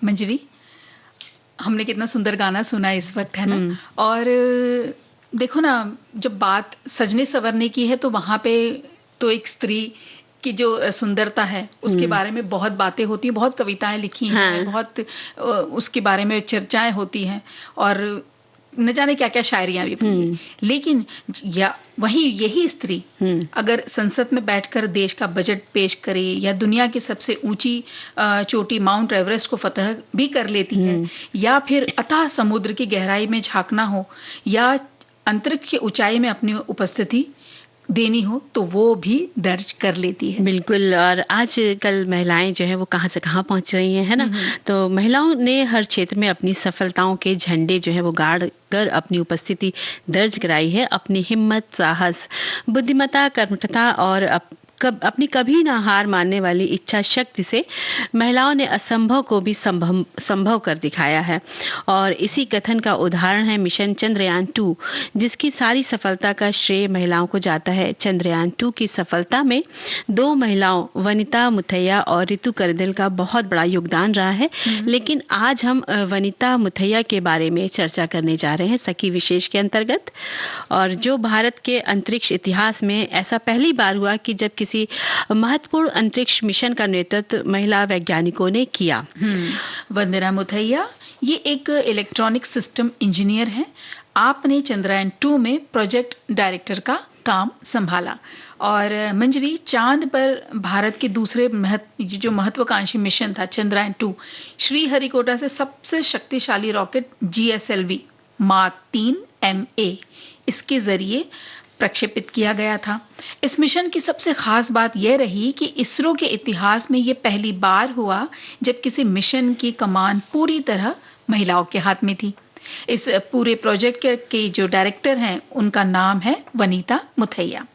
मंजरी, हमने कितना सुंदर गाना सुना इस वक्त, है ना? और देखो ना, जब बात सजने संवरने की है तो वहां पे तो एक स्त्री की जो सुंदरता है उसके बारे में बहुत बातें होती हैं, बहुत कविताएं लिखी हैं, बहुत उसके बारे में चर्चाएं होती हैं और न जाने क्या क्या शायरियां भी बनी हैं। लेकिन या वही यही स्त्री अगर संसद में बैठकर देश का बजट पेश करे या दुनिया की सबसे ऊंची चोटी माउंट एवरेस्ट को फतह भी कर लेती है, या फिर अथाह समुद्र की गहराई में झांकना हो या अंतरिक्ष की ऊंचाई में अपनी उपस्थिति देनी हो, तो वो भी दर्ज कर लेती है। बिल्कुल। और आजकल महिलाएं जो है वो कहाँ से कहाँ पहुंच रही हैं, है ना? तो महिलाओं ने हर क्षेत्र में अपनी सफलताओं के झंडे जो है वो गाड़ कर अपनी उपस्थिति दर्ज कराई है। अपनी हिम्मत, साहस, बुद्धिमत्ता, कर्मठता और अपनी कभी ना हार मानने वाली इच्छा शक्ति से महिलाओं ने असंभव को भी संभव कर दिखाया है। और इसी कथन का उदाहरण है मिशन चंद्रयान 2, जिसकी सारी सफलता का श्रेय महिलाओं को जाता है। चंद्रयान 2 की सफलता में 2 महिलाओं वनिता मुथैया और रितु करदिल का बहुत बड़ा योगदान रहा है। लेकिन आज हम वनिता मुथैया के बारे में चर्चा करने जा रहे हैं सखी विशेष के अंतर्गत, और जो भारत के अंतरिक्ष इतिहास में ऐसा पहली बार हुआ कि जब किसी महत्वपूर्ण अंतरिक्ष मिशन का नेतृत्व महिला वैज्ञानिकों ने किया। वंदना मुथैया ये एक इलेक्ट्रॉनिक सिस्टम इंजीनियर हैं। आपने चंद्रयान 2 में प्रोजेक्ट डायरेक्टर का काम संभाला। और मंजरी, चांद पर भारत के दूसरे जो महत्वाकांक्षी मिशन था चंद्रयान 2, श्रीहरिकोटा से सबसे शक्तिशाली रॉकेट GSLV मार्क 3 MA इसके जरिए प्रक्षेपित किया गया था। इस मिशन की सबसे खास बात यह रही कि इसरो के इतिहास में यह पहली बार हुआ जब किसी मिशन की कमान पूरी तरह महिलाओं के हाथ में थी। इस पूरे प्रोजेक्ट के जो डायरेक्टर हैं उनका नाम है वनिता मुथैया।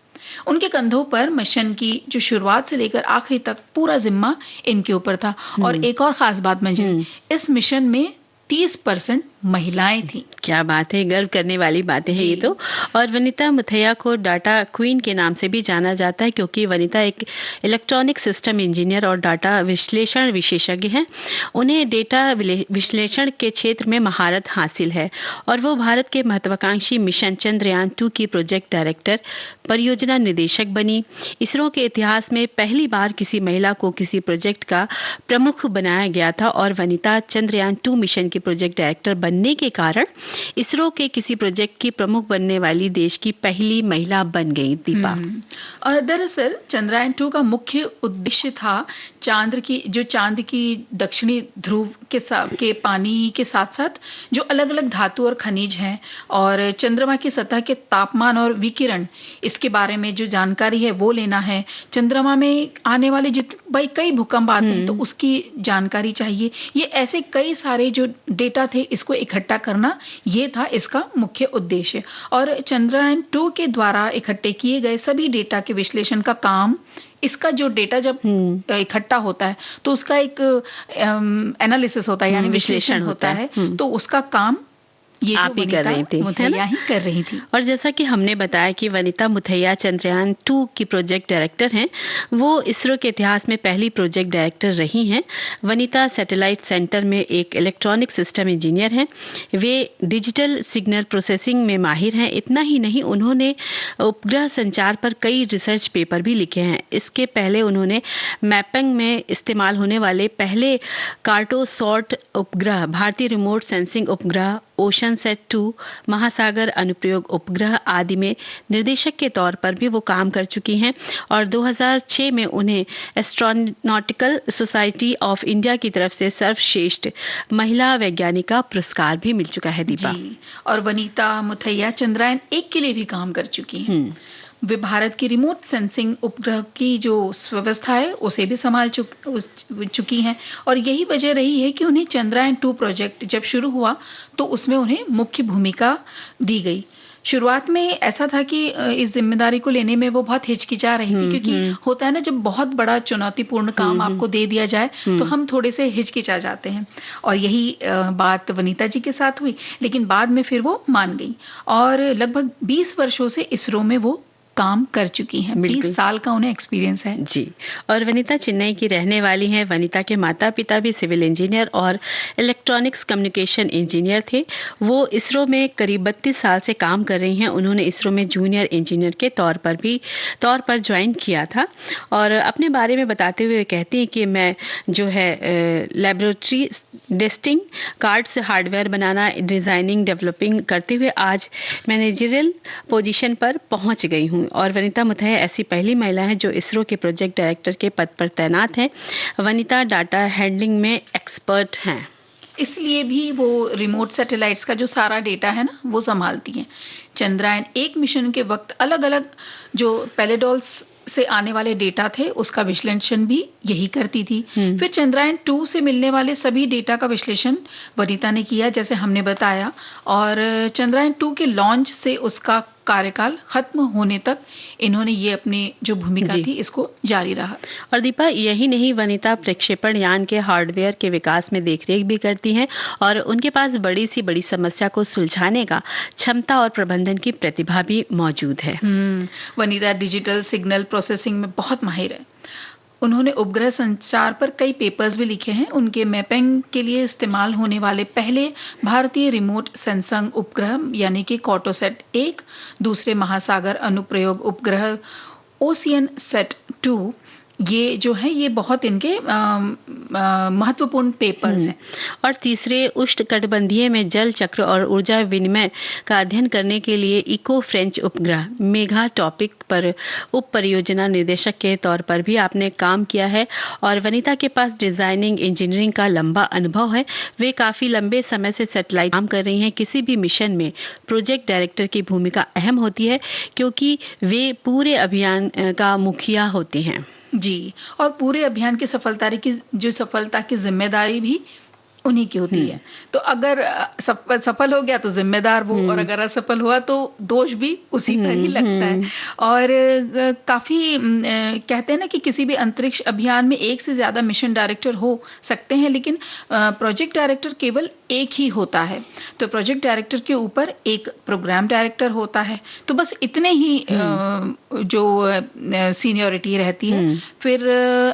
उनके कंधों पर मिशन की जो शुरुआत से लेकर आखिरी तक पूरा जिम्मा इनके ऊपर था। और एक और खास बात मंजिल, इस मिशन में 30% महिलाएं थी। क्या बात है, गर्व करने वाली बातें हैं ये तो। और वनिता मुथैया को डाटा क्वीन के नाम से भी जाना जाता है क्योंकि वनिता एक इलेक्ट्रॉनिक सिस्टम इंजीनियर और डाटा विश्लेषण विशेषज्ञ हैं। उन्हें डेटा विश्लेषण के क्षेत्र में महारत हासिल है और वो भारत के महत्वाकांक्षी मिशन चंद्रयान 2 की प्रोजेक्ट डायरेक्टर, परियोजना निदेशक बनी। इसरो के इतिहास में पहली बार किसी महिला को किसी प्रोजेक्ट का प्रमुख बनाया गया था और वनिता चंद्रयान 2 मिशन की प्रोजेक्ट डायरेक्टर बनने के कारण इसरो के किसी प्रोजेक्ट की प्रमुख बनने वाली देश की पहली महिला बन गई। दीपा, और दरअसल चंद्रयान 2 का मुख्य उद्देश्य था चांद की दक्षिणी ध्रुव के पानी के साथ साथ जो अलग अलग धातु और खनिज हैं और चंद्रमा की सतह के तापमान और विकिरण, इसके बारे में जो जानकारी है वो लेना है। चंद्रमा में आने वाले कई भूकंप आते हैं तो उसकी जानकारी चाहिए। ये ऐसे कई सारे जो डेटा थे इसको इकट्ठा करना, ये था इसका मुख्य उद्देश्य। और चंद्रयान 2 के द्वारा इकट्ठे किए गए सभी डेटा के विश्लेषण का काम, इसका जो डेटा जब इकट्ठा होता है तो उसका एक एनालिसिस होता है, यानी विश्लेषण होता है, तो उसका काम ये आप ही कर रही थी, मुथैया ही कर रही थी। और जैसा कि हमने बताया कि वनिता मुथैया चंद्रयान 2 की प्रोजेक्ट डायरेक्टर हैं, वो इसरो के इतिहास में पहली प्रोजेक्ट डायरेक्टर रही हैं। वनिता सैटेलाइट सेंटर में एक इलेक्ट्रॉनिक सिस्टम इंजीनियर हैं। वे डिजिटल सिग्नल प्रोसेसिंग में माहिर हैं। इतना ही नहीं, उन्होंने उपग्रह संचार पर कई रिसर्च पेपर भी लिखे हैं। इसके पहले उन्होंने मैपिंग में इस्तेमाल होने वाले पहले कार्टोसॉट उपग्रह, भारतीय रिमोट सेंसिंग उपग्रह, ओशनसेट 2, महासागर अनुप्रयोग उपग्रह आदि में निर्देशक के तौर पर भी वो काम कर चुकी हैं। और 2006 में उन्हें एस्ट्रोनॉटिकल सोसाइटी ऑफ इंडिया की तरफ से सर्वश्रेष्ठ महिला वैज्ञानिक का पुरस्कार भी मिल चुका है। दीपा जी, और वनिता मुथैया चंद्रयान 1 के लिए भी काम कर चुकी हैं। वे भारत की रिमोट सेंसिंग उपग्रह की जो व्यवस्था है उसे भी संभाल चुकी हैं। और यही वजह रही है कि उन्हें चंद्रयान 2 प्रोजेक्ट जब शुरू हुआ तो उसमें उन्हें मुख्य भूमिका दी गई। शुरुआत में ऐसा था कि इस जिम्मेदारी को लेने में वो बहुत हिचकिचा रही थी, क्योंकि होता है ना, जब बहुत बड़ा चुनौतीपूर्ण काम आपको दे दिया जाए तो हम थोड़े से हिचकिचा जाते हैं। और यही बात वनीता जी के साथ हुई, लेकिन बाद में फिर वो मान गई और लगभग 20 वर्षों से इसरो में वो काम कर चुकी हैं। 20 साल का उन्हें एक्सपीरियंस है जी। और वनीता चेन्नई की रहने वाली हैं। वनीता के माता पिता भी सिविल इंजीनियर और इलेक्ट्रॉनिक्स कम्युनिकेशन इंजीनियर थे। वो इसरो में करीब 32 साल से काम कर रही हैं। उन्होंने इसरो में जूनियर इंजीनियर के तौर पर ज्वाइन किया था और अपने बारे में बताते हुए कहती हैं कि मैं जो है लैबोरेटरी टेस्टिंग, कार्ड्स, हार्डवेयर बनाना, डिजाइनिंग, डेवलपिंग करते हुए आज मैनेजरियल पोजीशन पर पहुंच गई हूं। और वनीता मुथैया ऐसी पहली महिला है जो इसरो के प्रोजेक्ट डायरेक्टर के पद पर तैनात है। वनीता डाटा हैंडलिंग में एक्सपर्ट हैं, इसलिए भी वो रिमोट सैटेलाइट्स का जो सारा डेटा है ना वो संभालती हैं। चंद्रयान 1 मिशन के वक्त अलग अलग जो पेलेडोल्स से आने वाले डेटा थे उसका विश्लेषण भी यही करती थी। फिर चंद्रयान 2 से मिलने वाले सभी डेटा का विश्लेषण वनीता ने किया, जैसे हमने बताया। और चंद्रयान 2 के लॉन्च से उसका कार्यकाल खत्म होने तक इन्होंने ये अपनी जो भूमिका थी इसको जारी रहा। और दीपा, यही नहीं, वनीता प्रक्षेपण यान के हार्डवेयर के विकास में देखरेख भी करती हैं और उनके पास बड़ी समस्या को सुलझाने का क्षमता और प्रबंधन की प्रतिभा भी मौजूद है। वनीता डिजिटल सिग्नल प्रोसेसिंग में बहुत माहिर है। उन्होंने उपग्रह संचार पर कई पेपर्स भी लिखे हैं। उनके मैपिंग के लिए इस्तेमाल होने वाले पहले भारतीय रिमोट सेंसिंग उपग्रह यानी कि कॉटोसैट 1, दूसरे महासागर अनुप्रयोग उपग्रह ओशियन सेट 2, ये जो है ये बहुत इनके महत्वपूर्ण पेपर्स हैं। और तीसरे उष्णकटिबंधीय में जल चक्र और ऊर्जा विनिमय का अध्ययन करने के लिए इको फ्रेंच उपग्रह मेगा टॉपिक पर उप परियोजना निदेशक के तौर पर भी आपने काम किया है। और वनीता के पास डिजाइनिंग इंजीनियरिंग का लंबा अनुभव है। वे काफी लंबे समय से सैटेलाइट काम कर रही हैं। किसी भी मिशन में प्रोजेक्ट डायरेक्टर की भूमिका अहम होती है क्योंकि वे पूरे अभियान का मुखिया होती हैं। जी, और पूरे अभियान की सफलता की जिम्मेदारी भी उन्हीं की होती है। तो अगर सफल हो गया तो जिम्मेदार वो, और अगर असफल हुआ तो दोष भी उसी पर ही लगता है। और काफी कहते हैं ना कि किसी भी अंतरिक्ष अभियान में एक से ज्यादा मिशन डायरेक्टर हो सकते हैं, लेकिन प्रोजेक्ट डायरेक्टर केवल एक ही होता है। तो प्रोजेक्ट डायरेक्टर के ऊपर एक प्रोग्राम डायरेक्टर होता है। तो बस इतने ही जो सीनियरिटी रहती है। फिर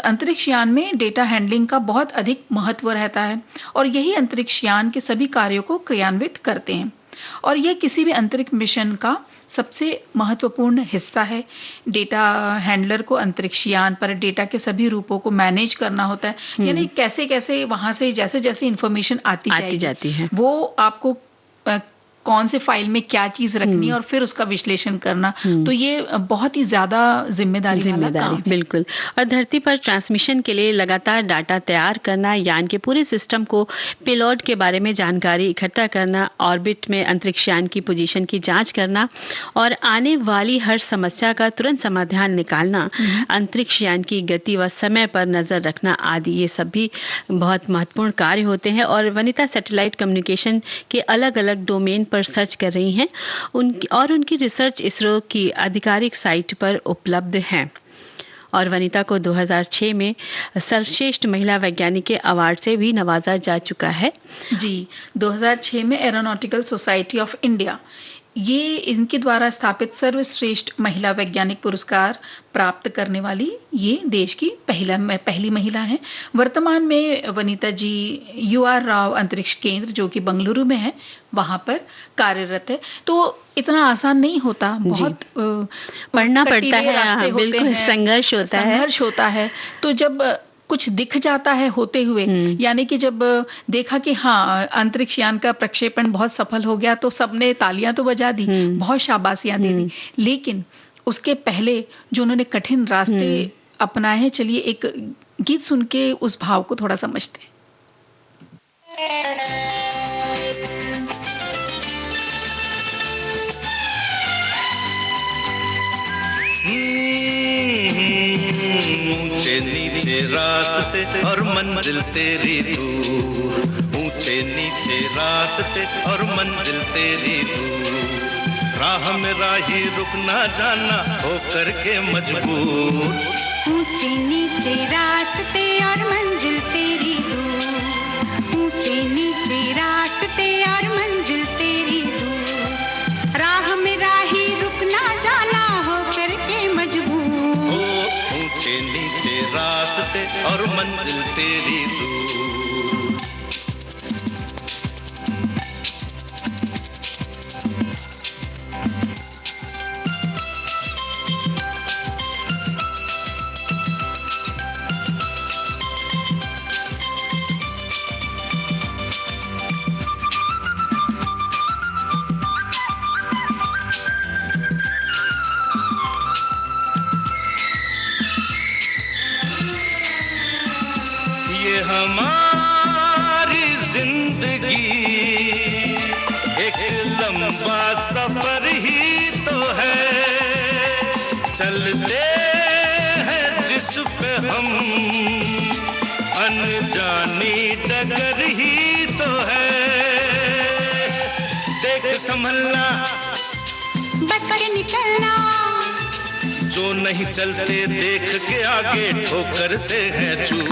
अंतरिक्ष यान में डेटा हैंडलिंग का बहुत अधिक महत्व रहता है और यही अंतरिक्ष यान के सभी कार्यों को क्रियान्वित करते हैं। और यह किसी भी अंतरिक्ष मिशन का सबसे महत्वपूर्ण हिस्सा है। डेटा हैंडलर को अंतरिक्ष यान पर डेटा के सभी रूपों को मैनेज करना होता है, यानी कैसे कैसे वहां से जैसे जैसे इंफॉर्मेशन आती जाती है वो आपको कौन से फाइल में क्या चीज रखनी है और फिर उसका विश्लेषण करना। तो ये बहुत ही ज्यादा जिम्मेदारी वाला काम है। बिल्कुल। और धरती पर ट्रांसमिशन के लिए लगातार डाटा तैयार करना, यान के पूरे सिस्टम को पेलोड के बारे में जानकारी इकट्ठा करना, ऑर्बिट में अंतरिक्ष यान की पोजीशन की जांच करना और आने वाली हर समस्या का तुरंत समाधान निकालना, अंतरिक्ष यान की गति व समय पर नजर रखना आदि, ये सब भी बहुत महत्वपूर्ण कार्य होते हैं। और वनीता सैटेलाइट कम्युनिकेशन के अलग अलग डोमेन पर सर्च कर रही हैं। उनकी रिसर्च इसरो की आधिकारिक साइट पर उपलब्ध है। और वनीता को 2006 में सर्वश्रेष्ठ महिला वैज्ञानिक के अवार्ड से भी नवाजा जा चुका है। जी, 2006 में एरोनॉटिकल सोसाइटी ऑफ इंडिया, ये इनके द्वारा स्थापित सर्वश्रेष्ठ महिला वैज्ञानिक पुरस्कार प्राप्त करने वाली ये देश की पहली महिला हैं। वर्तमान में वनीता जी UR राव अंतरिक्ष केंद्र जो कि बंगलुरु में है वहां पर कार्यरत है। तो इतना आसान नहीं होता, बहुत पढ़ना पड़ता है, बिल्कुल संघर्ष होता है। तो जब कुछ दिख जाता है होते हुए, यानी कि जब देखा कि हाँ अंतरिक्ष यान का प्रक्षेपण बहुत सफल हो गया तो सबने तालियां तो बजा दी, बहुत शाबाशियां दे दी, लेकिन उसके पहले जो उन्होंने कठिन रास्ते अपनाए हैं, चलिए एक गीत सुन के उस भाव को थोड़ा समझते हैं। ऊंचे नीचे रास्ते और मंजिल तेरी दूर, ऊंचे नीचे रास्ते और मंजिल तेरी दूर, राह में राही रुक ना जाना हो करके मजबूर। ऊंचे नीचे रास्ते और मंजिल तेरी दूर, ऊंचे नीचे रास्ते और मंजिल तेरी दूर, राह में राही रुक ना जाना हो करके मजबूर। ऊंचे नीचे रास्ते और मंजिल तेरी दूर। हमारी जिंदगी एक लंबा सफर ही तो है, चलते हैं जिस पे हम अनजानी डगर ही तो है। देख संभलना बच के निकलना, जो नहीं चलते देख के आगे ठोकर से है चूक।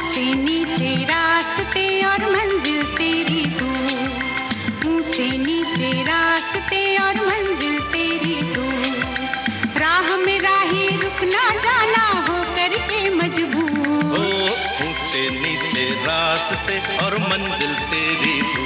ऊंचे नीचे रास्ते और मंजिल तेरी दूर, ऊंचे नीचे रास्ते और मंजिल तेरी दूर, राह में राही रुक ना जाना हो करके मजबूर। ऊंचे नीचे रास्ते और मंजिल तेरी दूर।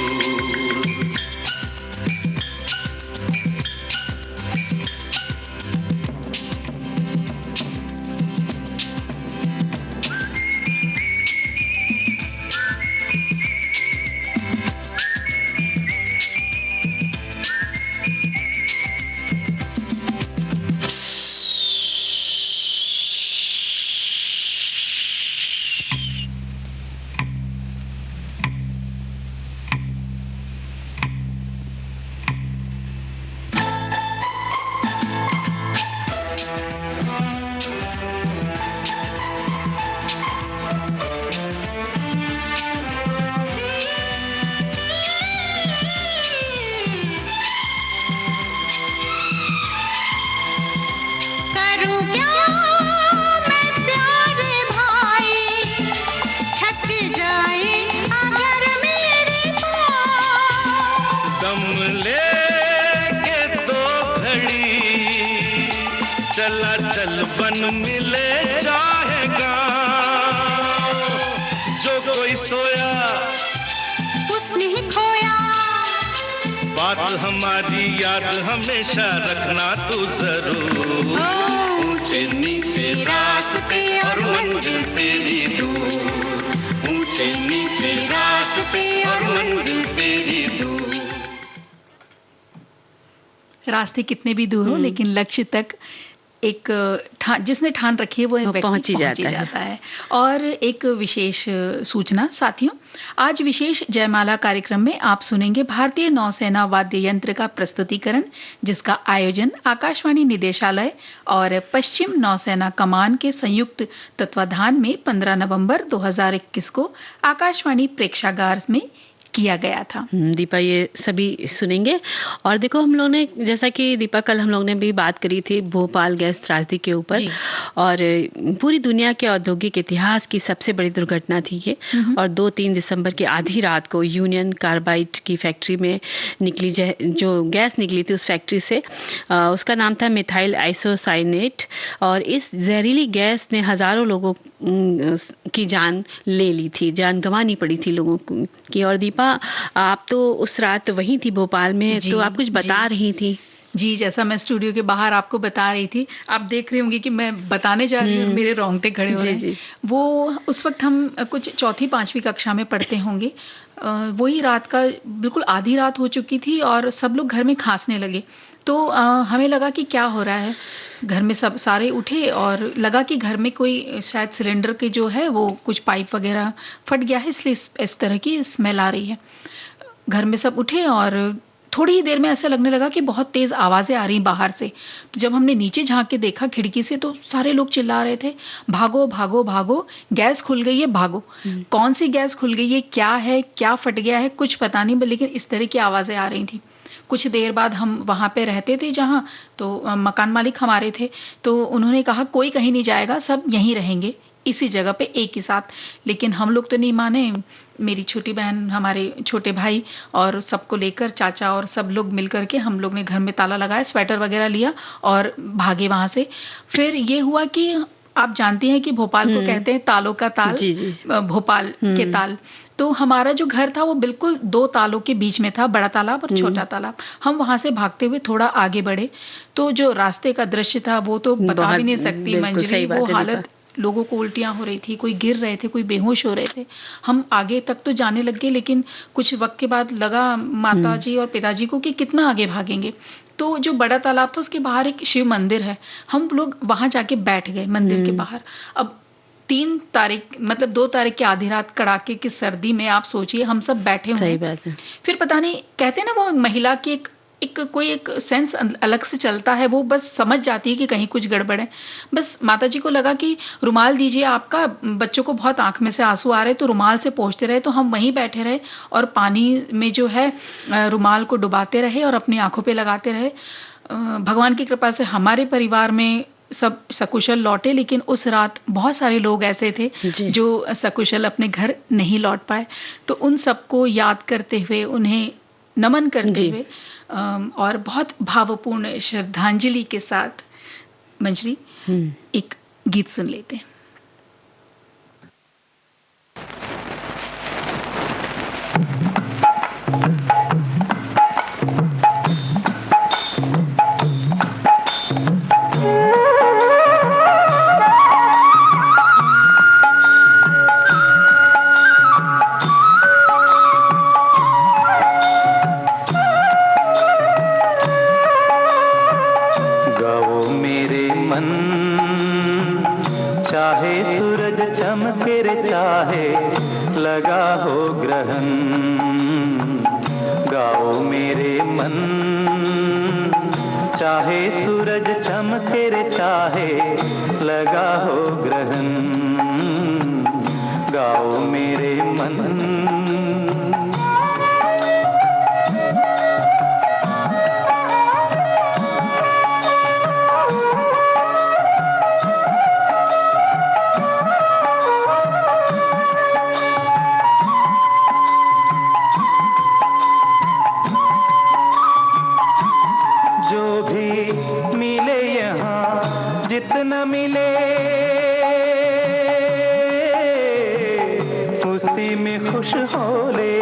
बन मिले चाहेगा, जो कोई सोया उसने ही खोया, बात हमारी याद हमेशा रखना तू जरूर। ऊंचे नीचे रास्ते और मंजिल तेरी दूर, ऊंचे नीचे रास्ते और मंजिल तेरी दूर। रास्ते कितने भी दूर हो लेकिन लक्ष्य तक एक जिसने ठान रखी है वो व्यक्ति पहुंच ही जाता है। और एक विशेष सूचना साथियों, आज विशेष जयमाला कार्यक्रम में आप सुनेंगे भारतीय नौसेना वाद्य यंत्र का प्रस्तुतिकरण, जिसका आयोजन आकाशवाणी निदेशालय और पश्चिम नौसेना कमान के संयुक्त तत्वाधान में 15 नवंबर 2021 को आकाशवाणी प्रेक्षागार में किया गया था। दीपा ये सभी सुनेंगे। और देखो हम लोग ने, जैसा कि दीपा कल हम लोग ने भी बात करी थी भोपाल गैस त्रासदी के ऊपर, और पूरी दुनिया के औद्योगिक इतिहास की सबसे बड़ी दुर्घटना थी ये। और 2-3 दिसंबर की आधी रात को यूनियन कार्बाइड की फैक्ट्री में निकली जो गैस निकली थी उस फैक्ट्री से, उसका नाम था मिथाइल आइसोसाइनेट, और इस जहरीली गैस ने हजारों लोगों की जान ले ली थी, जान गंवानी पड़ी थी लोगों की। और दीपा आप तो उस रात वहीं थी भोपाल में, तो आप कुछ बता रही थी। जी, जैसा मैं स्टूडियो के बाहर आपको बता रही थी, आप देख रही होंगी कि मैं बताने जा रही हूँ और मेरे रोंगटे खड़े हो रहे हैं। वो उस वक्त हम कुछ 4वीं-5वीं कक्षा में पढ़ते होंगे। वही रात का बिल्कुल आधी रात हो चुकी थी और सब लोग घर में खांसने लगे। तो हमें लगा कि क्या हो रहा है, घर में सब सारे उठे और लगा कि घर में कोई शायद सिलेंडर के जो है वो कुछ पाइप वगैरह फट गया है, इसलिए इस तरह की स्मेल आ रही है। घर में सब उठे और थोड़ी ही देर में ऐसा लगने लगा कि बहुत तेज आवाजें आ रही बाहर से। तो जब हमने नीचे झांक के देखा खिड़की से, तो सारे लोग चिल्ला रहे थे, भागो भागो भागो, गैस खुल गई है, भागो। कौन सी गैस खुल गई है, क्या फट गया है, कुछ पता नहीं, लेकिन इस तरह की आवाजें आ रही थी। कुछ देर बाद हम वहाँ पे रहते थे जहाँ, तो मकान मालिक हमारे थे, तो उन्होंने कहा कोई कहीं नहीं जाएगा, सब यहीं रहेंगे इसी जगह पे एक ही साथ। लेकिन हम लोग तो नहीं माने, मेरी छोटी बहन, हमारे छोटे भाई और सबको लेकर, चाचा और सब लोग मिलकर के हम लोग ने घर में ताला लगाया, स्वेटर वगैरह लिया और भागे वहां से। फिर ये हुआ कि आप जानती हैं कि भोपाल को कहते हैं तालों का ताल, जी जी। भोपाल के ताल। तो हमारा जो घर था वो बिल्कुल दो तालों के बीच में था, बड़ा तालाब और छोटा तालाब। हम वहां से भागते हुए थोड़ा आगे बढ़े, तो जो रास्ते का दृश्य था वो तो बता भी नहीं सकती मंजरी, वो हालत, लोगों को उल्टियां हो रही थी, कोई गिर रहे थे, कोई बेहोश हो रहे थे। हम आगे तक तो जाने लग गए, लेकिन कुछ वक्त के बाद लगा माताजी और पिताजी को कि कितना आगे भागेंगे। तो जो बड़ा तालाब था उसके बाहर एक शिव मंदिर है, हम लोग वहां जाके बैठ गए मंदिर के बाहर। अब 3 तारीख, मतलब 2 तारीख की आधी रात कड़ाके की सर्दी में आप सोचिए हम सब बैठे हुए। सही बात है। फिर पता नहीं, कहते हैं ना वो महिला की कोई एक सेंस अलग से चलता है, वो बस समझ जाती है कि कहीं कुछ गड़बड़ है। बस माताजी को लगा कि रुमाल दीजिए आपका, बच्चों को बहुत आंख में से आंसू आ रहे, तो रुमाल से पोंछते रहे। तो हम वहीं बैठे रहे और पानी में जो है रुमाल को डुबाते रहे और अपनी आंखों पे लगाते रहे। भगवान की कृपा से हमारे परिवार में सब सकुशल लौटे, लेकिन उस रात बहुत सारे लोग ऐसे थे जो सकुशल अपने घर नहीं लौट पाए। तो उन सबको याद करते हुए, उन्हें नमन करते हुए और बहुत भावपूर्ण श्रद्धांजलि के साथ मंजरी एक गीत सुन लेते हैं। चाहे लगा हो ग्रहण, गाओ मेरे मन। चाहे सूरज चमके रे चाहे लगा हो ग्रहण, गाओ मेरे मन। जितना मिले उसी में खुश हो ले,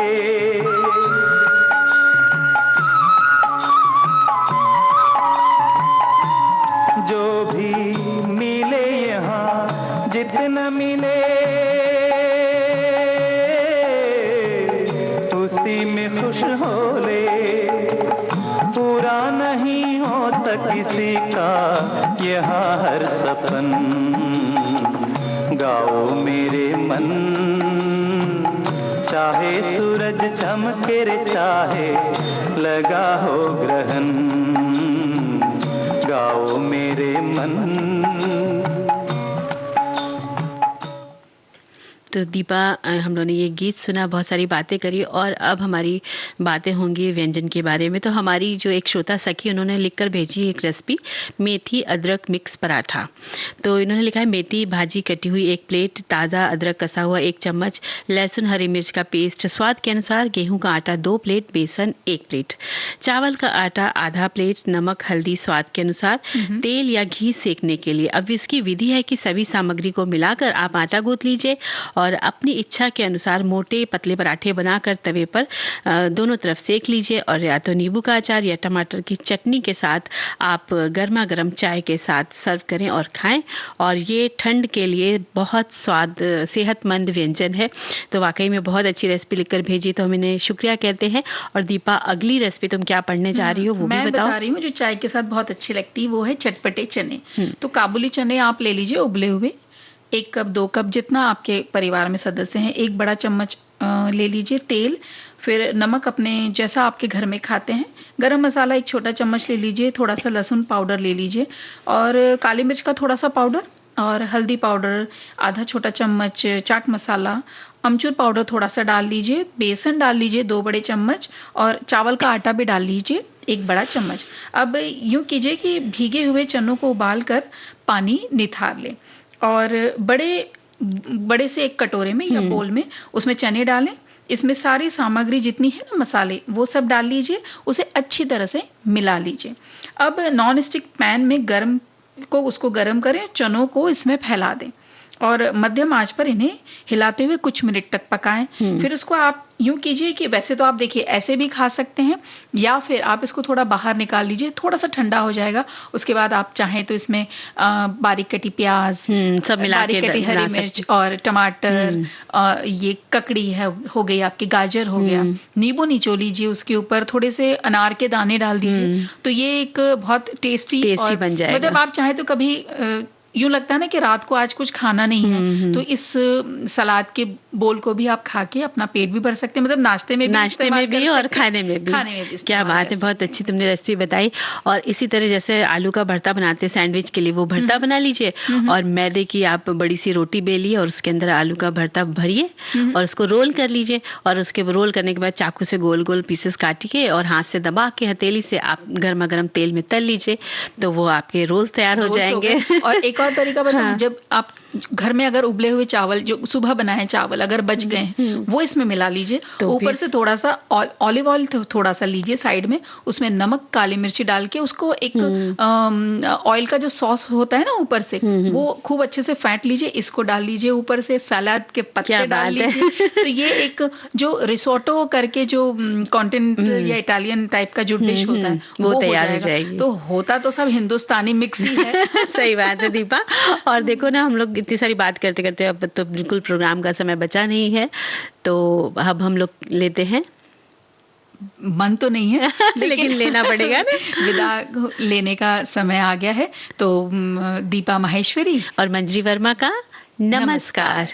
जो भी मिले यहाँ जितना मिले उसी में खुश हो ले। पूरा नहीं होता किसी का यहाँ हर सपन, गाओ मेरे मन। चाहे सूरज चमके रे चाहे लगा हो ग्रहण, गाओ मेरे मन। तो दीपा, हम लोगों ने ये गीत सुना, बहुत सारी बातें करी और अब हमारी बातें होंगी व्यंजन के बारे में। तो हमारी जो एक श्रोता सखी, उन्होंने लिखकर भेजी एक रेसिपी, मेथी अदरक मिक्स पराठा। तो इन्होंने लिखा है मेथी भाजी कटी हुई 1 प्लेट, ताज़ा अदरक कसा हुआ 1 चम्मच, लहसुन हरी मिर्च का पेस्ट स्वाद के अनुसार, गेहूं का आटा 2 प्लेट, बेसन 1 प्लेट, चावल का आटा आधा प्लेट, नमक हल्दी स्वाद के अनुसार, तेल या घी सेकने के लिए। अब इसकी विधि है कि सभी सामग्री को मिलाकर आप आटा गूंथ लीजिए और अपनी इच्छा के अनुसार मोटे पतले पराठे बनाकर तवे पर दोनों तरफ सेक लीजिए और या तो नींबू का अचार या टमाटर की चटनी के साथ आप गर्मा गर्म चाय के साथ सर्व करें और खाएं। और ये ठंड के लिए बहुत सेहतमंद व्यंजन है। तो वाकई में बहुत अच्छी रेसिपी लिखकर भेजी, तो हम इन्हें शुक्रिया कहते हैं। और दीपा, अगली रेसिपी तुम क्या पढ़ने जा रही हो वो भी बताओ। मैं बता रही हूँ जो चाय के साथ बहुत अच्छी लगती है, वो है चटपटे चने। तो काबुली चने आप ले लीजिए उबले हुए, 1 कप 2 कप जितना आपके परिवार में सदस्य हैं। 1 बड़ा चम्मच ले लीजिए तेल, फिर नमक अपने जैसा आपके घर में खाते हैं, गरम मसाला 1 छोटा चम्मच ले लीजिए, थोड़ा सा लहसुन पाउडर ले लीजिए और काली मिर्च का थोड़ा सा पाउडर और हल्दी पाउडर आधा छोटा चम्मच, चाट मसाला, अमचूर पाउडर थोड़ा सा डाल लीजिए, बेसन डाल लीजिए 2 बड़े चम्मच और चावल का आटा भी डाल लीजिए 1 बड़ा चम्मच। अब यूँ कीजिए कि भीगे हुए चनों को उबाल कर पानी निथार लें और बड़े से एक कटोरे में या बोल में उसमें चने डालें। इसमें सारी सामग्री जितनी है ना, मसाले, वो सब डाल लीजिए, उसे अच्छी तरह से मिला लीजिए। अब नॉन स्टिक पैन में उसको गरम करें, चनों को इसमें फैला दें और मध्यम आंच पर इन्हें हिलाते हुए कुछ मिनट तक पकाएं। फिर उसको आप यूं कीजिए कि वैसे तो आप देखिए ऐसे भी खा सकते हैं या फिर आप इसको थोड़ा बाहर निकाल लीजिए, थोड़ा सा ठंडा हो जाएगा। उसके बाद आप चाहें तो इसमें बारीक कटी प्याज, सब मिला के बारीक कटी हरी मिर्च और टमाटर, ये ककड़ी है हो गई आपकी, गाजर हो गया, नींबू निचोड़ लीजिए, उसके ऊपर थोड़े से अनार के दाने डाल दीजिए। तो ये एक बहुत टेस्टी बन जाएगा। मतलब आप चाहें तो कभी यूं लगता है ना कि रात को आज कुछ खाना नहीं है, तो इस सलाद के बोल को भी आप खा के अपना पेट भी भर सकते हैं, मतलब नाश्ते में भी और खाने में भी। क्या बात है, बहुत अच्छी तुमने रेसिपी बताई। और इसी तरह जैसे आलू का भरता बनाते हैं सैंडविच के लिए, वो भरता बना लीजिए और मैदे की आप बड़ी सी रोटी बेलिए और उसके अंदर आलू का भरता भरिए और उसको रोल कर लीजिए और उसके रोल करने के बाद चाकू से गोल गोल पीसेस काटिए और हाथ से दबा के हथेली से आप गर्मा गर्म तेल में तल लीजिए, तो वो आपके रोल तैयार हो जाएंगे। और एक और तरीका बताऊं, जब आप घर में अगर उबले हुए चावल जो सुबह बनाए चावल अगर बच गए वो इसमें मिला लीजिए, तो ऊपर से थोड़ा सा ऑलिव ऑयल थोड़ा सा लीजिए साइड में, उसमें नमक काली मिर्ची डाल के उसको एक ऑयल का जो सॉस होता है ना ऊपर से, वो खूब अच्छे से फेंट लीजिए, इसको डाल लीजिए ऊपर से, सलाद के पत्ते डाल लीजिए। तो ये एक जो रिसोटो करके जो कॉन्टिनेंटल या इटालियन टाइप का जो डिश होता है वो तैयार हो जाएगी। तो होता तो सब हिंदुस्तानी मिक्स ही है। सही बात है दीपा। और देखो ना, हम लोग इतनी सारी बात करते करते अब तो बिल्कुल प्रोग्राम का समय बचा नहीं है, तो अब हम लोग लेते हैं। मन तो नहीं है लेकिन लेना पड़ेगा ना। विदा लेने का समय आ गया है, तो दीपा माहेश्वरी और मंजरी वर्मा का नमस्कार।